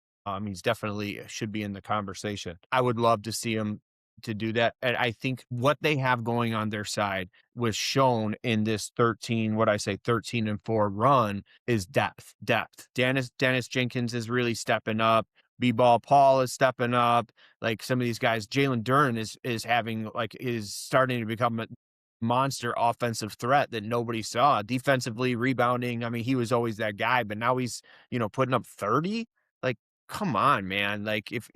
He's definitely should be in the conversation. I would love to see him to do that. And I think what they have going on their side was shown in this 13-4 run is depth. Dennis Jenkins is really stepping up. B-Ball Paul is stepping up. Like some of these guys, Jalen Duren is starting to become a monster offensive threat that nobody saw. Defensively, rebounding. I mean, he was always that guy, but now he's, putting up 30. Like, come on, man. Like if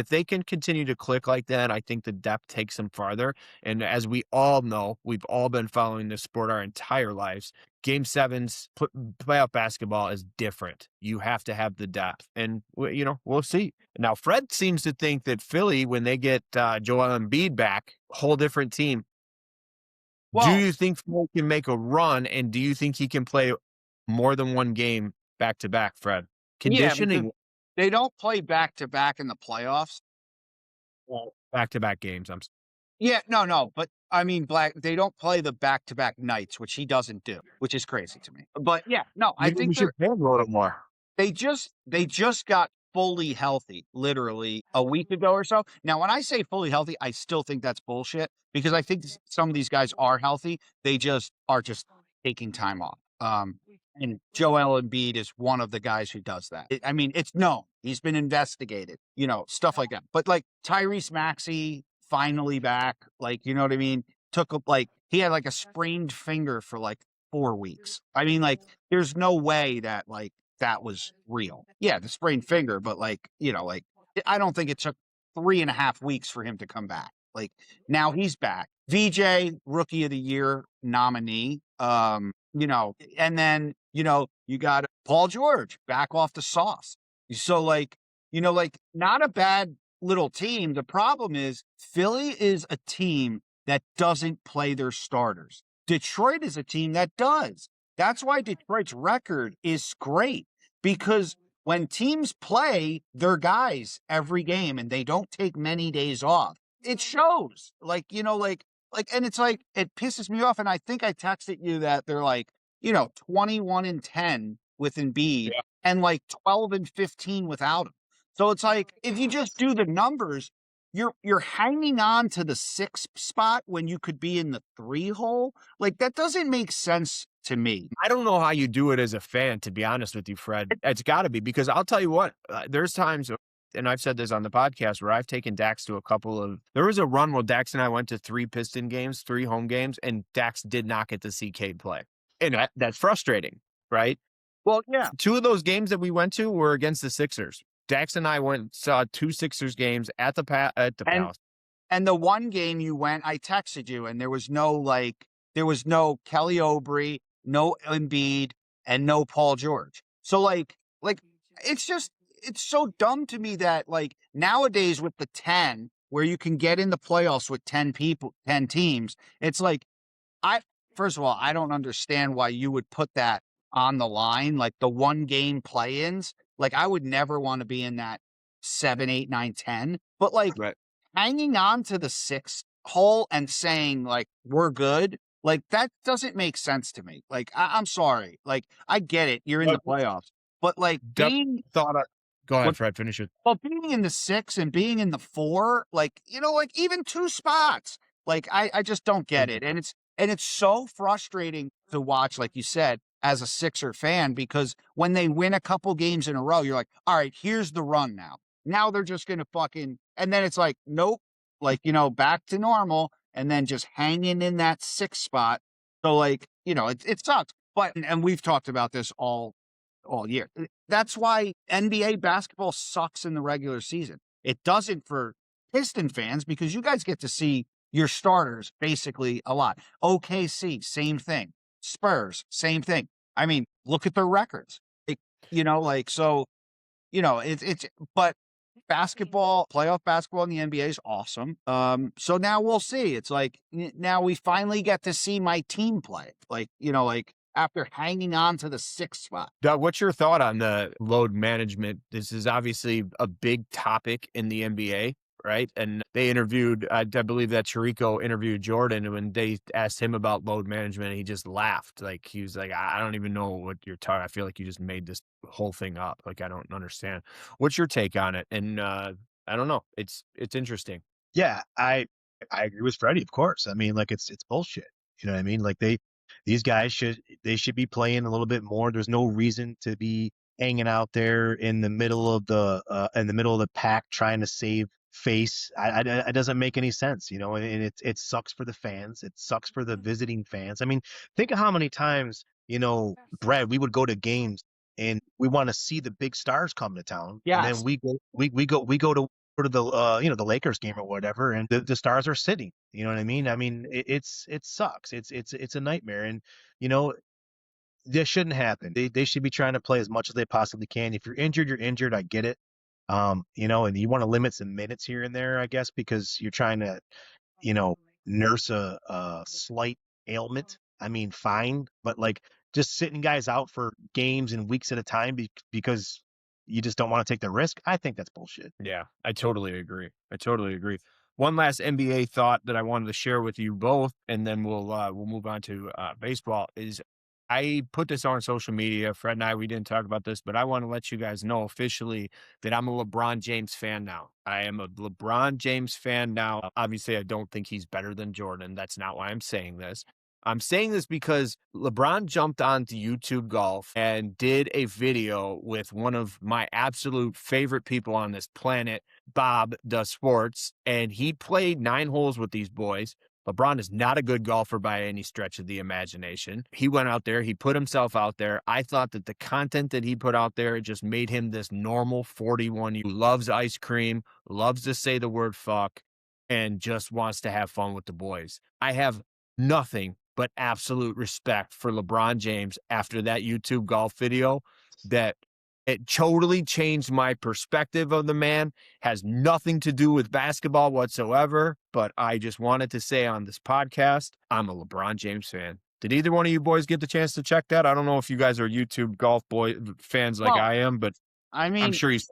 they can continue to click like that, I think the depth takes them farther. And as we all know, we've all been following this sport our entire lives. Game 7s, playoff basketball is different. You have to have the depth, and we'll see. Now, Fred seems to think that Philly, when they get Joel Embiid back, whole different team. Well, do you think Phil can make a run, and do you think he can play more than one game back to back, Fred? Conditioning. Yeah, they don't play back-to-back in the playoffs. Back-to-back games. No. But, I mean, they don't play the back-to-back nights, which he doesn't do, which is crazy to me. But, yeah, no, I think we should pay a little more. They just got fully healthy, literally, a week ago or so. Now, when I say fully healthy, I still think that's bullshit, because I think some of these guys are healthy. They just are taking time off. And Joel Embiid is one of the guys who does that. I mean, it's known. He's been investigated, stuff like that. But Tyrese Maxey finally back, you know what I mean? He had a sprained finger for 4 weeks. I mean, there's no way that that was real. Yeah, the sprained finger, but I don't think it took 3.5 weeks for him to come back. Now he's back. VJ, Rookie of the Year nominee. And then, you got Paul George back off the sauce. So not a bad little team. The problem is Philly is a team that doesn't play their starters. Detroit is a team that does. That's why Detroit's record is great, because when teams play their guys every game and they don't take many days off, it shows. And it's it pisses me off. And I think I texted you that they're 21-10 with Embiid, and 12-15 without him. So it's if you just do the numbers, you're hanging on to the 6th spot when you could be in the 3 hole. That doesn't make sense to me. I don't know how you do it as a fan, to be honest with you, Fred. It's got to be, because I'll tell you what, there's times, and I've said this on the podcast, where I've taken Dax to there was a run where Dax and I went to 3 Piston games, 3 home games, and Dax did not get to see Cade play. And that's frustrating, right? Well, yeah. 2 of those games that we went to were against the Sixers. Dax and I saw 2 Sixers games at the Palace. And the one game you went, I texted you, and there was no Kelly Oubre, no Embiid, and no Paul George. So it's just it's so dumb to me that like nowadays with the 10 where you can get in the playoffs with 10 people, 10 teams, it's like I first of all, I don't understand why you would put that on the line, like the one game play-ins. Like I would never want to be in that 7, 8, 9, 10. But like Right. hanging on to the sixth hole and saying like we're good, like that doesn't make sense to me. Like I'm sorry, like I get it, you're in the playoffs, but like Def- being thought. Go ahead, what Fred. Finish it. well, being in the 6 and being in the 4, like, like even 2 spots, like I just don't get it. And it's so frustrating to watch, like you said, as a Sixer fan, because when they win a couple games in a row, you're like, all right, here's the run now. Now they're just gonna and then it's like, nope, like, back to normal, and then just hanging in that 6 spot. So like, it sucks. But and we've talked about this all year. That's why NBA basketball sucks in the regular season. It doesn't for Piston fans because you guys get to see your starters basically a lot. OKC, same thing. Spurs, same thing. I mean, look at their records. It's but basketball, playoff basketball in the NBA is awesome. So now we'll see. It's like now we finally get to see my team play. Like after hanging on to the 6th spot. Doug, what's your thought on the load management? This is obviously a big topic in the NBA, right? And they interviewed, I believe that Chirico interviewed Jordan, and when they asked him about load management, he just laughed. Like he was like, I don't even know what you're talking. I feel like you just made this whole thing up. Like I don't understand. What's your take on it? And I don't know. It's interesting. Yeah, I agree with Freddie, of course. I mean, like it's bullshit. You know what I mean? Like these guys should be playing a little bit more. There's no reason to be hanging out there in the middle of the pack trying to save face. It doesn't make any sense, and it sucks for the fans. It sucks for the visiting fans. I mean, think of how many times, Brad, we would go to games and we want to see the big stars come to town. Yes. And then we go to the the Lakers game or whatever, and the stars are sitting. You know what I mean? I mean, it sucks. It's a nightmare, and this shouldn't happen. They should be trying to play as much as they possibly can. If you're injured, you're injured. I get it. And you want to limit some minutes here and there, I guess, because you're trying to, nurse a slight ailment. I mean, fine, but like just sitting guys out for games and weeks at a time because you just don't want to take the risk. I think that's bullshit. Yeah, I totally agree. One last NBA thought that I wanted to share with you both, and then we'll move on to baseball. Is I put this on social media. Fred and I, we didn't talk about this, but I want to let you guys know officially that I'm a LeBron James fan now. I am a LeBron James fan now. Obviously, I don't think he's better than Jordan. That's not why I'm saying this. I'm saying this because LeBron jumped onto YouTube Golf and did a video with one of my absolute favorite people on this planet, Bob Does Sports, and he played 9 holes with these boys. LeBron is not a good golfer by any stretch of the imagination. He went out there, he put himself out there. I thought that the content that he put out there just made him this normal 41 who loves ice cream, loves to say the word fuck, and just wants to have fun with the boys. I have nothing but absolute respect for LeBron James after that YouTube golf video. That it totally changed my perspective of the man. Has nothing to do with basketball whatsoever, but I just wanted to say on this podcast, I'm a LeBron James fan. Did either one of you boys get the chance to check that? I don't know if you guys are YouTube golf fans like I am, but I mean, I'm sure he's.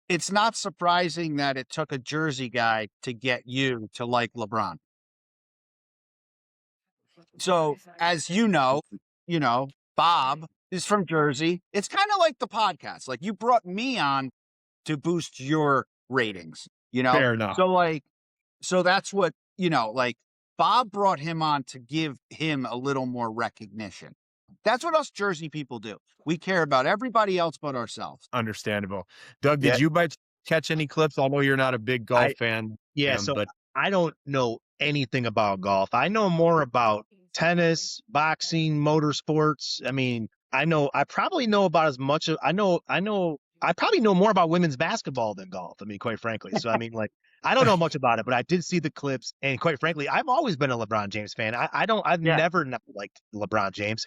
It's not surprising that it took a Jersey guy to get you to like LeBron. So, as you know, Bob is from Jersey. It's kind of like the podcast. Like you brought me on to boost your ratings, Fair enough. So that's what, like Bob brought him on to give him a little more recognition. That's what us Jersey people do. We care about everybody else but ourselves. Understandable. Doug, did you catch any clips? Although you're not a big golf fan. Yeah, but I don't know anything about golf. I know more about tennis, boxing, motorsports. I mean, I probably know about as much. I know I probably know more about women's basketball than golf. I mean, quite frankly. So, I mean, like, I don't know much about it, but I did see the clips. And quite frankly, I've always been a LeBron James fan. I've Yeah. never not liked LeBron James.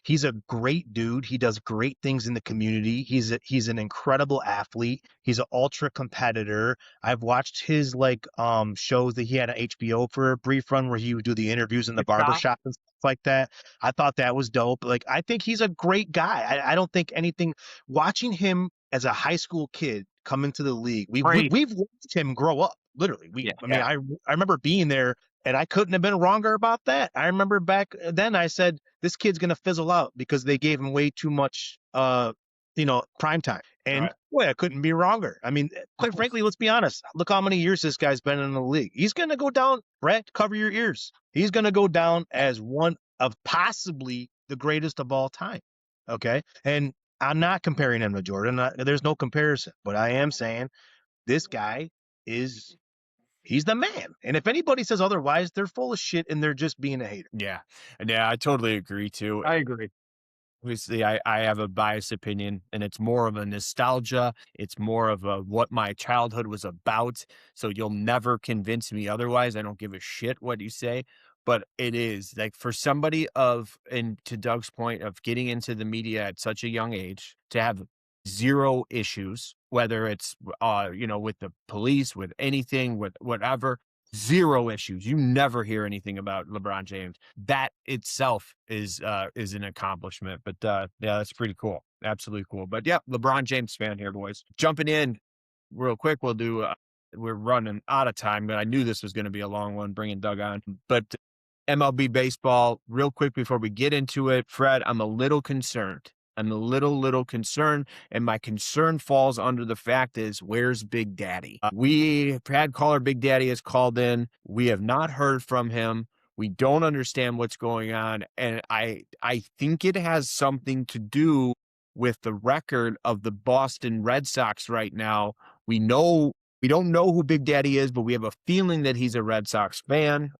He's a great dude. He does great things in the community. He's an incredible athlete. He's an ultra competitor. I've watched his shows that he had on HBO for a brief run where he would do the interviews in the barbershop and stuff like that. I thought that was dope. Like, I think he's a great guy. I don't think anything watching him as a high school kid come into the league, we've watched him grow up. Literally, I remember being there, and I couldn't have been wronger about that. I remember back then I said this kid's gonna fizzle out because they gave him way too much, prime time. And boy, I couldn't be wronger. I mean, quite frankly, let's be honest. Look how many years this guy's been in the league. He's gonna go down. Brett, cover your ears. He's gonna go down as one of possibly the greatest of all time. Okay, and I'm not comparing him to Jordan. There's no comparison, but I am saying this guy he's the man. And if anybody says otherwise, they're full of shit and they're just being a hater. Yeah. Yeah, I totally agree too. I agree. Obviously, I have a biased opinion, and it's more of a nostalgia. It's more of a what my childhood was about. So you'll never convince me otherwise. I don't give a shit what you say. But it is like for somebody and to Doug's point of getting into the media at such a young age to have zero issues, whether it's, with the police, with anything, with whatever, zero issues. You never hear anything about LeBron James. That itself is an accomplishment. But yeah, that's pretty cool. Absolutely cool. But yeah, LeBron James fan here, boys. Jumping in real quick, we'll do. We're running out of time, but I knew this was going to be a long one, bringing Doug on. But MLB baseball, real quick before we get into it, Fred, I'm a little concerned. I'm a little concerned, and my concern falls under the fact is, where's Big Daddy? We had caller Big Daddy has called in. We have not heard from him. We don't understand what's going on, and I think it has something to do with the record of the Boston Red Sox right now. We don't know who Big Daddy is, but we have a feeling that he's a Red Sox fan.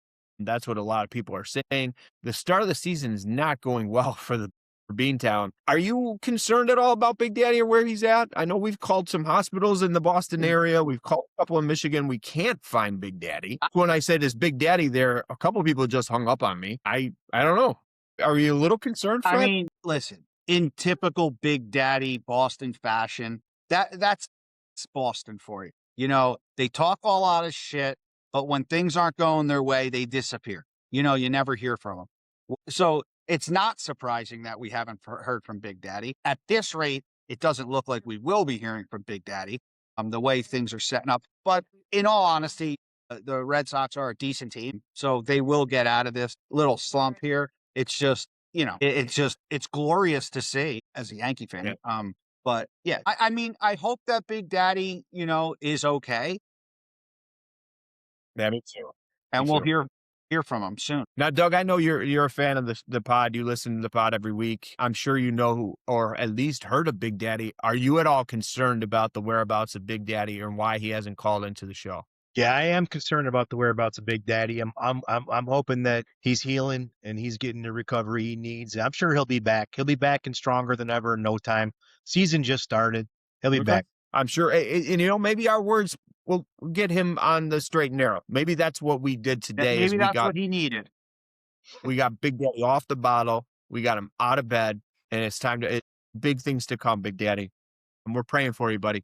That's what a lot of people are saying. The start of the season is not going well for Beantown. Are you concerned at all about Big Daddy or where he's at? I know we've called some hospitals in the Boston area. We've called a couple in Michigan. We can't find Big Daddy. When I said, is Big Daddy there, a couple of people just hung up on me. I don't know. Are you a little concerned, Fred? I mean, listen, in typical Big Daddy Boston fashion, that's Boston for you. You know, they talk a lot of shit, but when things aren't going their way, they disappear. You know, you never hear from them. So it's not surprising that we haven't heard from Big Daddy. At this rate, it doesn't look like we will be hearing from Big Daddy, the way things are setting up. But in all honesty, the Red Sox are a decent team, so they will get out of this little slump here. It's just, it's glorious to see as a Yankee fan. Yeah. But yeah, I mean, I hope that Big Daddy, is okay. Yeah, me too. And we'll hear from him soon. Now, Doug, I know you're a fan of the pod. You listen to the pod every week. I'm sure you know or at least heard of Big Daddy. Are you at all concerned about the whereabouts of Big Daddy or why he hasn't called into the show? Yeah, I am concerned about the whereabouts of Big Daddy. I'm hoping that he's healing and he's getting the recovery he needs. I'm sure he'll be back. He'll be back and stronger than ever in no time. Season just started. He'll be back. I'm sure. And maybe our words will get him on the straight and narrow. Maybe that's what we did today. Maybe that's what he needed. We got Big Daddy off the bottle. We got him out of bed, and it's time to big things to come, Big Daddy. And we're praying for you, buddy.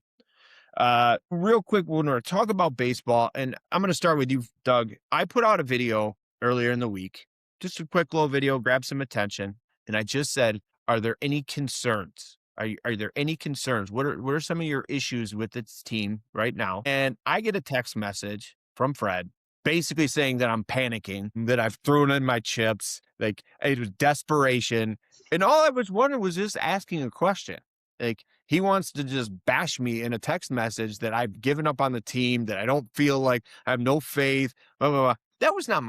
Real quick, we're going to talk about baseball, and I'm going to start with you, Doug. I put out a video earlier in the week, just a quick little video, grab some attention, and I just said, are there any concerns? Are there any concerns? What are some of your issues with this team right now? And I get a text message from Fred basically saying that I'm panicking, that I've thrown in my chips, like it was desperation. And all I was wondering was just asking a question. Like he wants to just bash me in a text message that I've given up on the team, that I don't feel like I have no faith, blah, blah, blah. That was not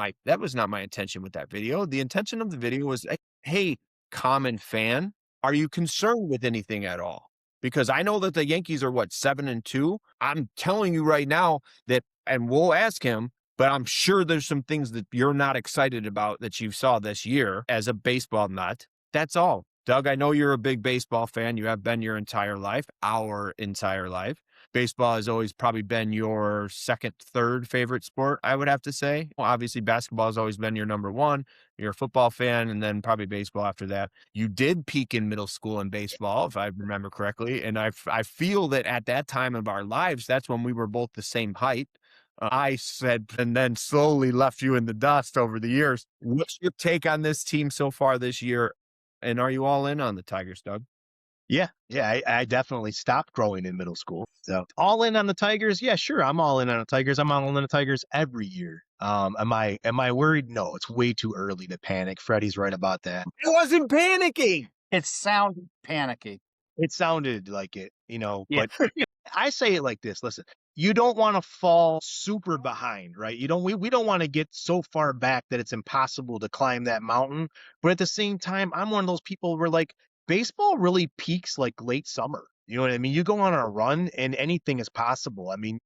my intention with that video. The intention of the video was, hey, common fan, are you concerned with anything at all? Because I know that the Yankees are 7-2. I'm telling you right now that, and we'll ask him, but I'm sure there's some things that you're not excited about that you saw this year as a baseball nut. That's all. Doug, I know you're a big baseball fan. You have been your entire life, our entire life. Baseball has always probably been your second, third favorite sport, I would have to say. Well, obviously, basketball has always been your number one. You're a football fan, and then probably baseball after that. You did peak in middle school in baseball, if I remember correctly. And I feel that at that time of our lives, that's when we were both the same height. I said, and then slowly left you in the dust over the years. What's your take on this team so far this year? And are you all in on the Tigers, Doug? Yeah, I definitely stopped growing in middle school. So all in on the Tigers? Yeah, sure. I'm all in on the Tigers. I'm all in on the Tigers every year. Am I worried? No, it's way too early to panic. Freddie's right about that. I wasn't panicking. It sounded panicky. It sounded like it, Yeah. but I say it like this. Listen, you don't want to fall super behind, right? We don't want to get so far back that it's impossible to climb that mountain. But at the same time, I'm one of those people where like baseball really peaks like late summer. You know what I mean? You go on a run and anything is possible. I mean,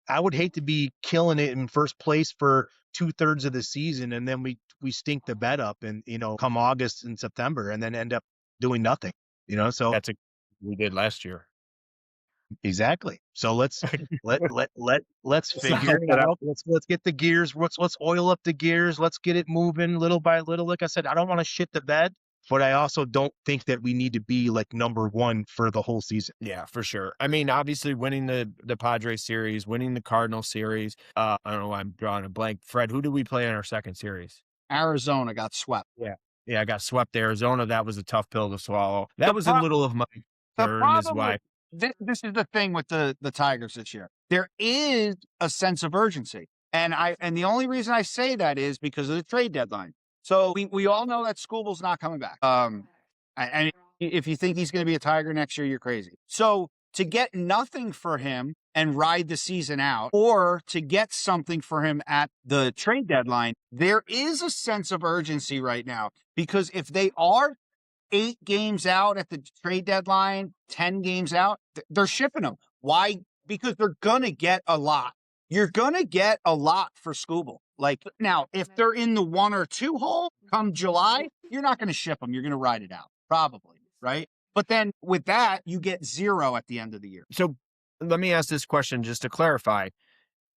I would hate to be killing it in first place for 2/3 of the season and then we stink the bed up and come August and September and then end up doing nothing. So That's we did last year. exactly. So let's figure it that out. Let's get the gears. Let's oil up the gears. Let's get it moving little by little. Like I said, I don't want to shit the bed, but I also don't think that we need to be like number one for the whole season. Yeah, for sure. I mean, obviously winning the Padres series, winning the Cardinals series. I don't know why I'm drawing a blank. Fred, who did we play in our second series? Arizona got swept. Yeah, I got swept Arizona. That was a tough pill to swallow. That was a little of my The concern is problem why. with this is the thing with the Tigers this year. There is a sense of urgency. And the only reason I say that is because of the trade deadline. So we all know that Scooble's not coming back. And if you think he's going to be a Tiger next year, you're crazy. So to get nothing for him and ride the season out, or to get something for him at the trade deadline, there is a sense of urgency right now. Because if they are 8 games out at the trade deadline, 10 games out, they're shipping them. Why? Because they're going to get a lot. You're going to get a lot for Scooble. Like now, if they're in the 1 or 2 hole come July, you're not going to ship them. You're going to ride it out, probably, right? But then with that, you get 0 at the end of the year. So let me ask this question just to clarify.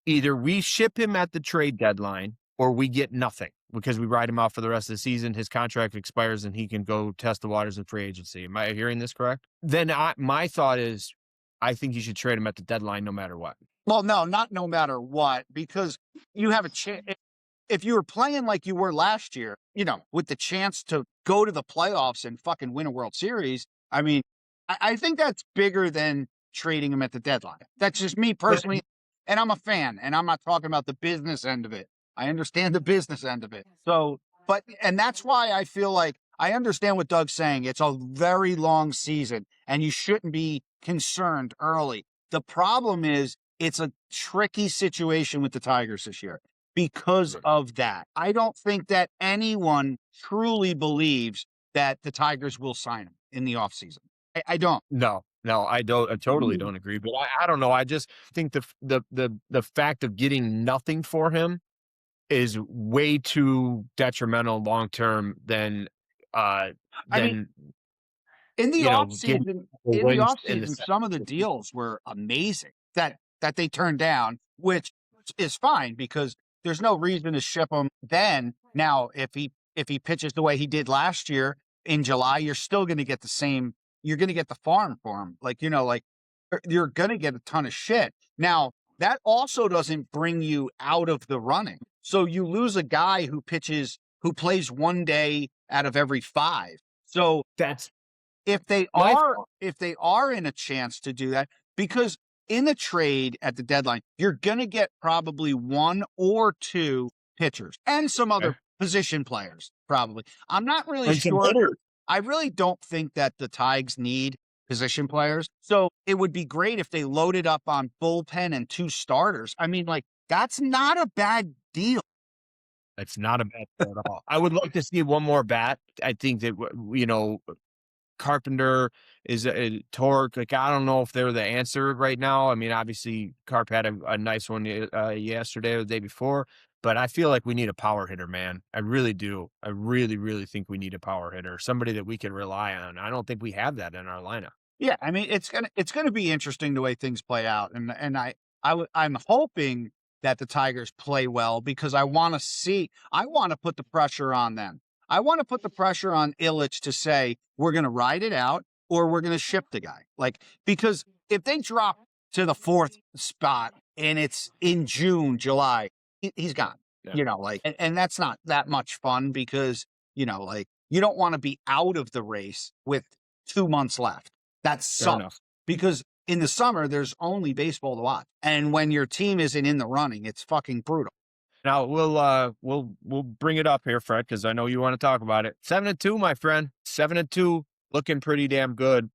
Either we ship him at the trade deadline or we get nothing because we ride him out for the rest of the season. His contract expires and he can go test the waters in free agency. Am I hearing this correct? Then my thought is I think you should trade him at the deadline no matter what. Well, no, not no matter what, because you have a chance. If you were playing like you were last year, with the chance to go to the playoffs and fucking win a World Series, I mean, I think that's bigger than trading him at the deadline. That's just me personally. And I'm a fan, and I'm not talking about the business end of it. I understand the business end of it. And that's why I feel like I understand what Doug's saying. It's a very long season, and you shouldn't be concerned early. The problem is it's a tricky situation with the Tigers this year because of that. I don't think that anyone truly believes that the Tigers will sign him in the offseason. I don't. No, I don't. I totally don't agree. But I don't know. I just think the fact of getting nothing for him is way too detrimental long term than I mean, in the offseason, some of the deals were amazing that they turned down, which is fine because there's no reason to ship him then. Now, if he pitches the way he did last year in July, you're still going to get the same. You're going to get the farm for him. You're going to get a ton of shit. Now, that also doesn't bring you out of the running. So you lose a guy who plays 1 day out of every 5. So that's if they are in a chance to do that, because in the trade at the deadline, you're going to get probably 1 or 2 pitchers and some other position players, probably. I'm not really sure. I really don't think that the Tigers need position players. So it would be great if they loaded up on bullpen and 2 starters. I mean, that's not a bad deal. It's not a bad deal at all. I would like to see one more bat. I think that, Carpenter is a Torque. I don't know if they're the answer right now. I mean, obviously, Carp had a nice one yesterday or the day before. but I feel like we need a power hitter, man. I really do. I really, really think we need a power hitter, somebody that we can rely on. I don't think we have that in our lineup. Yeah, I mean, it's gonna be interesting the way things play out, and I'm hoping that the Tigers play well because I want to put the pressure on them. I want to put the pressure on Illich to say we're gonna ride it out or we're gonna ship the guy. Like, because if they drop to the 4th spot and it's in June, July, he's gone. Yeah. You know, like, and that's not that much fun because, you know, like, you don't want to be out of the race with 2 months left. That sucks because in the summer, there's only baseball to watch. And when your team isn't in the running, it's fucking brutal. Now we'll bring it up here, Fred, because I know you want to talk about it. 7-2, my friend. 7-2, looking pretty damn good.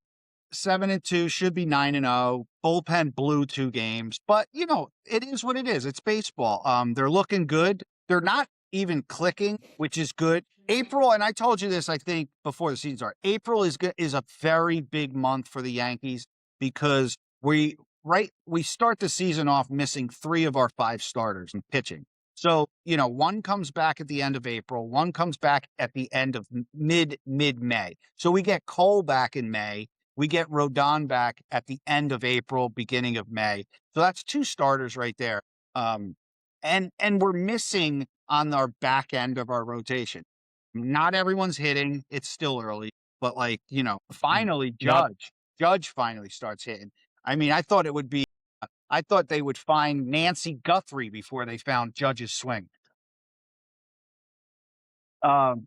7-2 should be 9-0. Bullpen blew 2 games, but you know, it is what it is. It's baseball. They're looking good. They're not even clicking, which is good. April, and I told you this, I think, before the season started. April is a very big month for the Yankees because we start the season off missing 3 of our 5 starters in pitching. So, you know, one comes back at the end of April, one comes back at the end of mid-May. So we get Cole back in May. We get Rodon back at the end of April, beginning of May. So that's 2 starters right there. And we're missing on our back end of our rotation. Not everyone's hitting. It's still early, but like, you know, finally Judge finally starts hitting. I mean, I thought they would find Nancy Guthrie before they found Judge's swing. But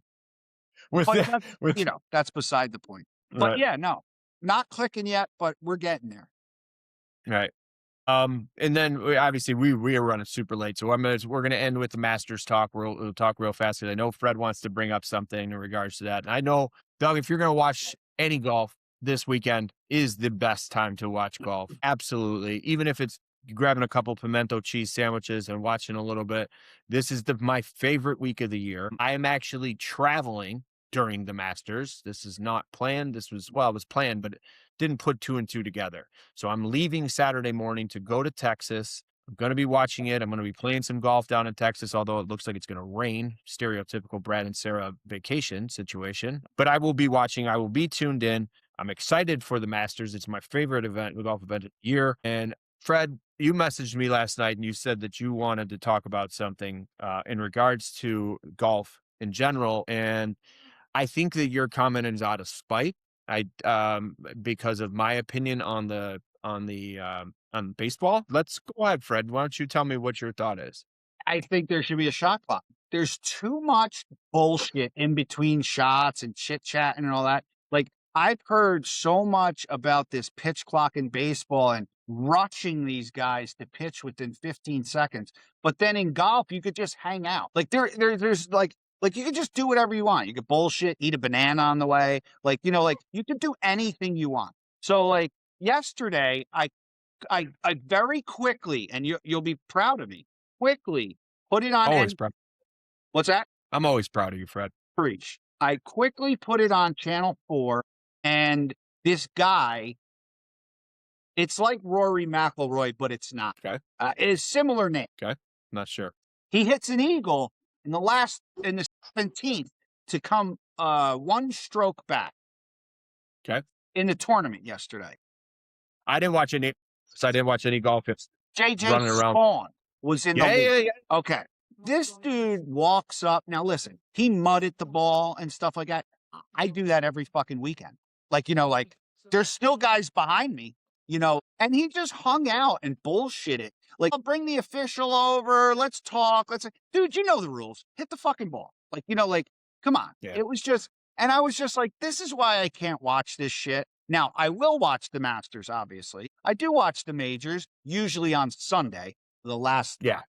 you know, that's beside the point. But yeah, no, not clicking yet, but we're getting there. Right. And then obviously we are running super late, so we're gonna end with the Masters talk. We'll talk real fast because I know Fred wants to bring up something in regards to that. And I know, Doug, if you're gonna watch any golf this weekend, is the best time to watch golf. Absolutely, even if it's grabbing a couple pimento cheese sandwiches and watching a little bit. This is my favorite week of the year. I am actually traveling during the Masters. This is not planned. It was planned, but didn't put 2 and 2 together. So I'm leaving Saturday morning to go to Texas. I'm going to be watching it. I'm going to be playing some golf down in Texas, although it looks like it's going to rain. Stereotypical Brad and Sarah vacation situation. But I will be watching. I will be tuned in. I'm excited for the Masters. It's my favorite golf event of the year. And Fred, you messaged me last night and you said that you wanted to talk about something in regards to golf in general. And I think that your comment is out of spite. Because of my opinion on baseball. Let's go ahead, Fred. Why don't you tell me what your thought is? I think there should be a shot clock. There's too much bullshit in between shots and chit chat and all that. Like, I've heard so much about this pitch clock in baseball and rushing these guys to pitch within 15 seconds. But then in golf, you could just hang out. Like there's like you could just do whatever you want. You could bullshit, eat a banana on the way. Like, you know, like you could do anything you want. So like yesterday, I very quickly, and you'll be proud of me, quickly put it on. Always proud. What's that? I'm always proud of you, Fred. Preach. I quickly put it on Channel 4, and this guy, it's like Rory McIlroy, but it's not. Okay. It is similar name. Okay. Not sure. He hits an eagle in the 17th to come 1 stroke back. Okay. In the tournament yesterday. I didn't watch any golf. JJ running around. Spawn was in the lead. Yeah. Okay. This dude walks up. Now listen, he mudded the ball and stuff like that. I do that every fucking weekend. Like, you know, like there's still guys behind me, you know, and he just hung out and bullshitted. Like, I'll bring the official over. Let's talk. Dude, you know the rules. Hit the fucking ball. Like, you know, like, come on. Yeah. It was just, and I was just like, this is why I can't watch this shit. Now, I will watch the Masters, obviously. I do watch the majors, usually on Sunday, the last. Yeah.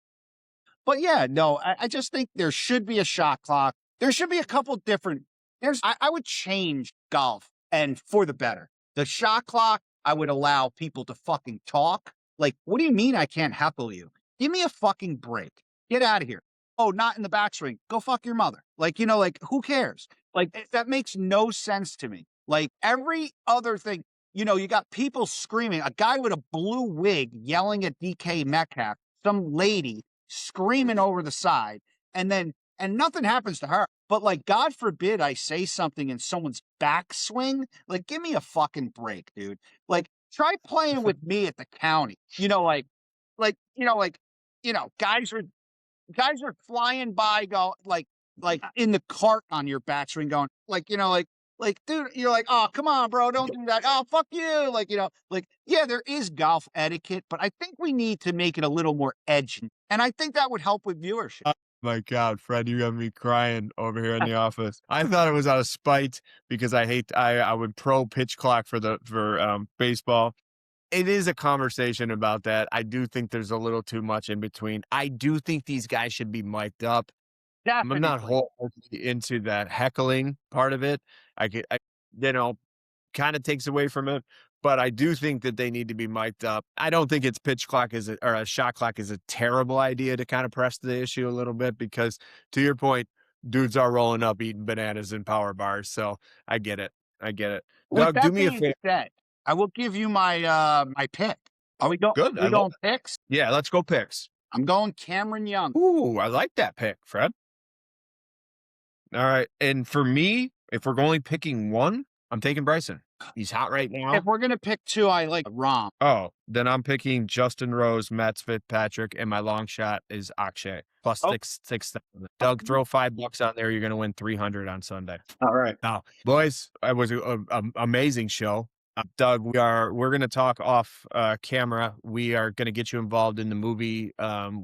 But yeah, no, I just think there should be a shot clock. There should be a couple different, I would change golf and for the better. The shot clock, I would allow people to fucking talk. Like, what do you mean I can't heckle you? Give me a fucking break. Get out of here. Oh, not in the backswing. Go fuck your mother. Like, you know, like, who cares? Like, that makes no sense to me. Like, every other thing, you know, you got people screaming, a guy with a blue wig yelling at DK Metcalf, some lady screaming over the side, and nothing happens to her. But like, God forbid I say something in someone's backswing. Like, give me a fucking break, dude. Like, try playing with me at the county. Guys are flying by, go like in the cart on your backswing, going like, dude, you're like, oh, come on, bro, don't do that. Oh, fuck you. Yeah, there is golf etiquette, but I think we need to make it a little more edgy. And I think that would help with viewership. My God, Fred, you have me crying over here in the office. I thought it was out of spite because I would pro pitch clock for baseball. It is a conversation about that. I do think there's a little too much in between. I do think these guys should be mic'd up. I'm not Definitely. wholly into that heckling part of it. I kind of takes away from it, but I do think that they need to be mic'd up. I don't think it's pitch clock or a shot clock is a terrible idea to kind of press the issue a little bit because, to your point, dudes are rolling up eating bananas and power bars. So I get it. I get it. With Doug, do that me a being favor. said, I will give you my my pick. Are we going? Good. We going picks? Yeah, let's go picks. I'm going Cameron Young. Ooh, I like that pick, Fred. All right. And for me, if we're only picking one, I'm taking Bryson. He's hot right now. If we're gonna pick two, I like Rom. Oh, then I'm picking Justin Rose, Matt Fitzpatrick, and my long shot is Akshay. Plus Oh. 6,000. Doug, throw $5 on there. You're going to win 300 on Sunday. All right. Now, boys, it was an amazing show. Doug, we're going to talk off camera. We are going to get you involved in the movie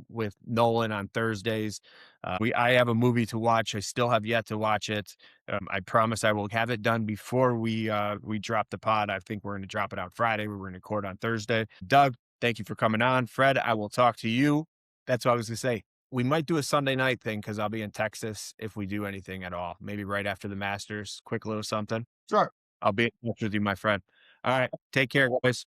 with Nolan on Thursdays. I have a movie to watch. I still have yet to watch it. I promise I will have it done before we drop the pod. I think we're going to drop it on Friday. We're going to record on Thursday. Doug, thank you for coming on. Fred, I will talk to you. That's what I was going to say. We might do a Sunday night thing because I'll be in Texas if we do anything at all. Maybe right after the Masters, quick little something. Sure. I'll be in touch with you, my friend. All right. Take care, boys.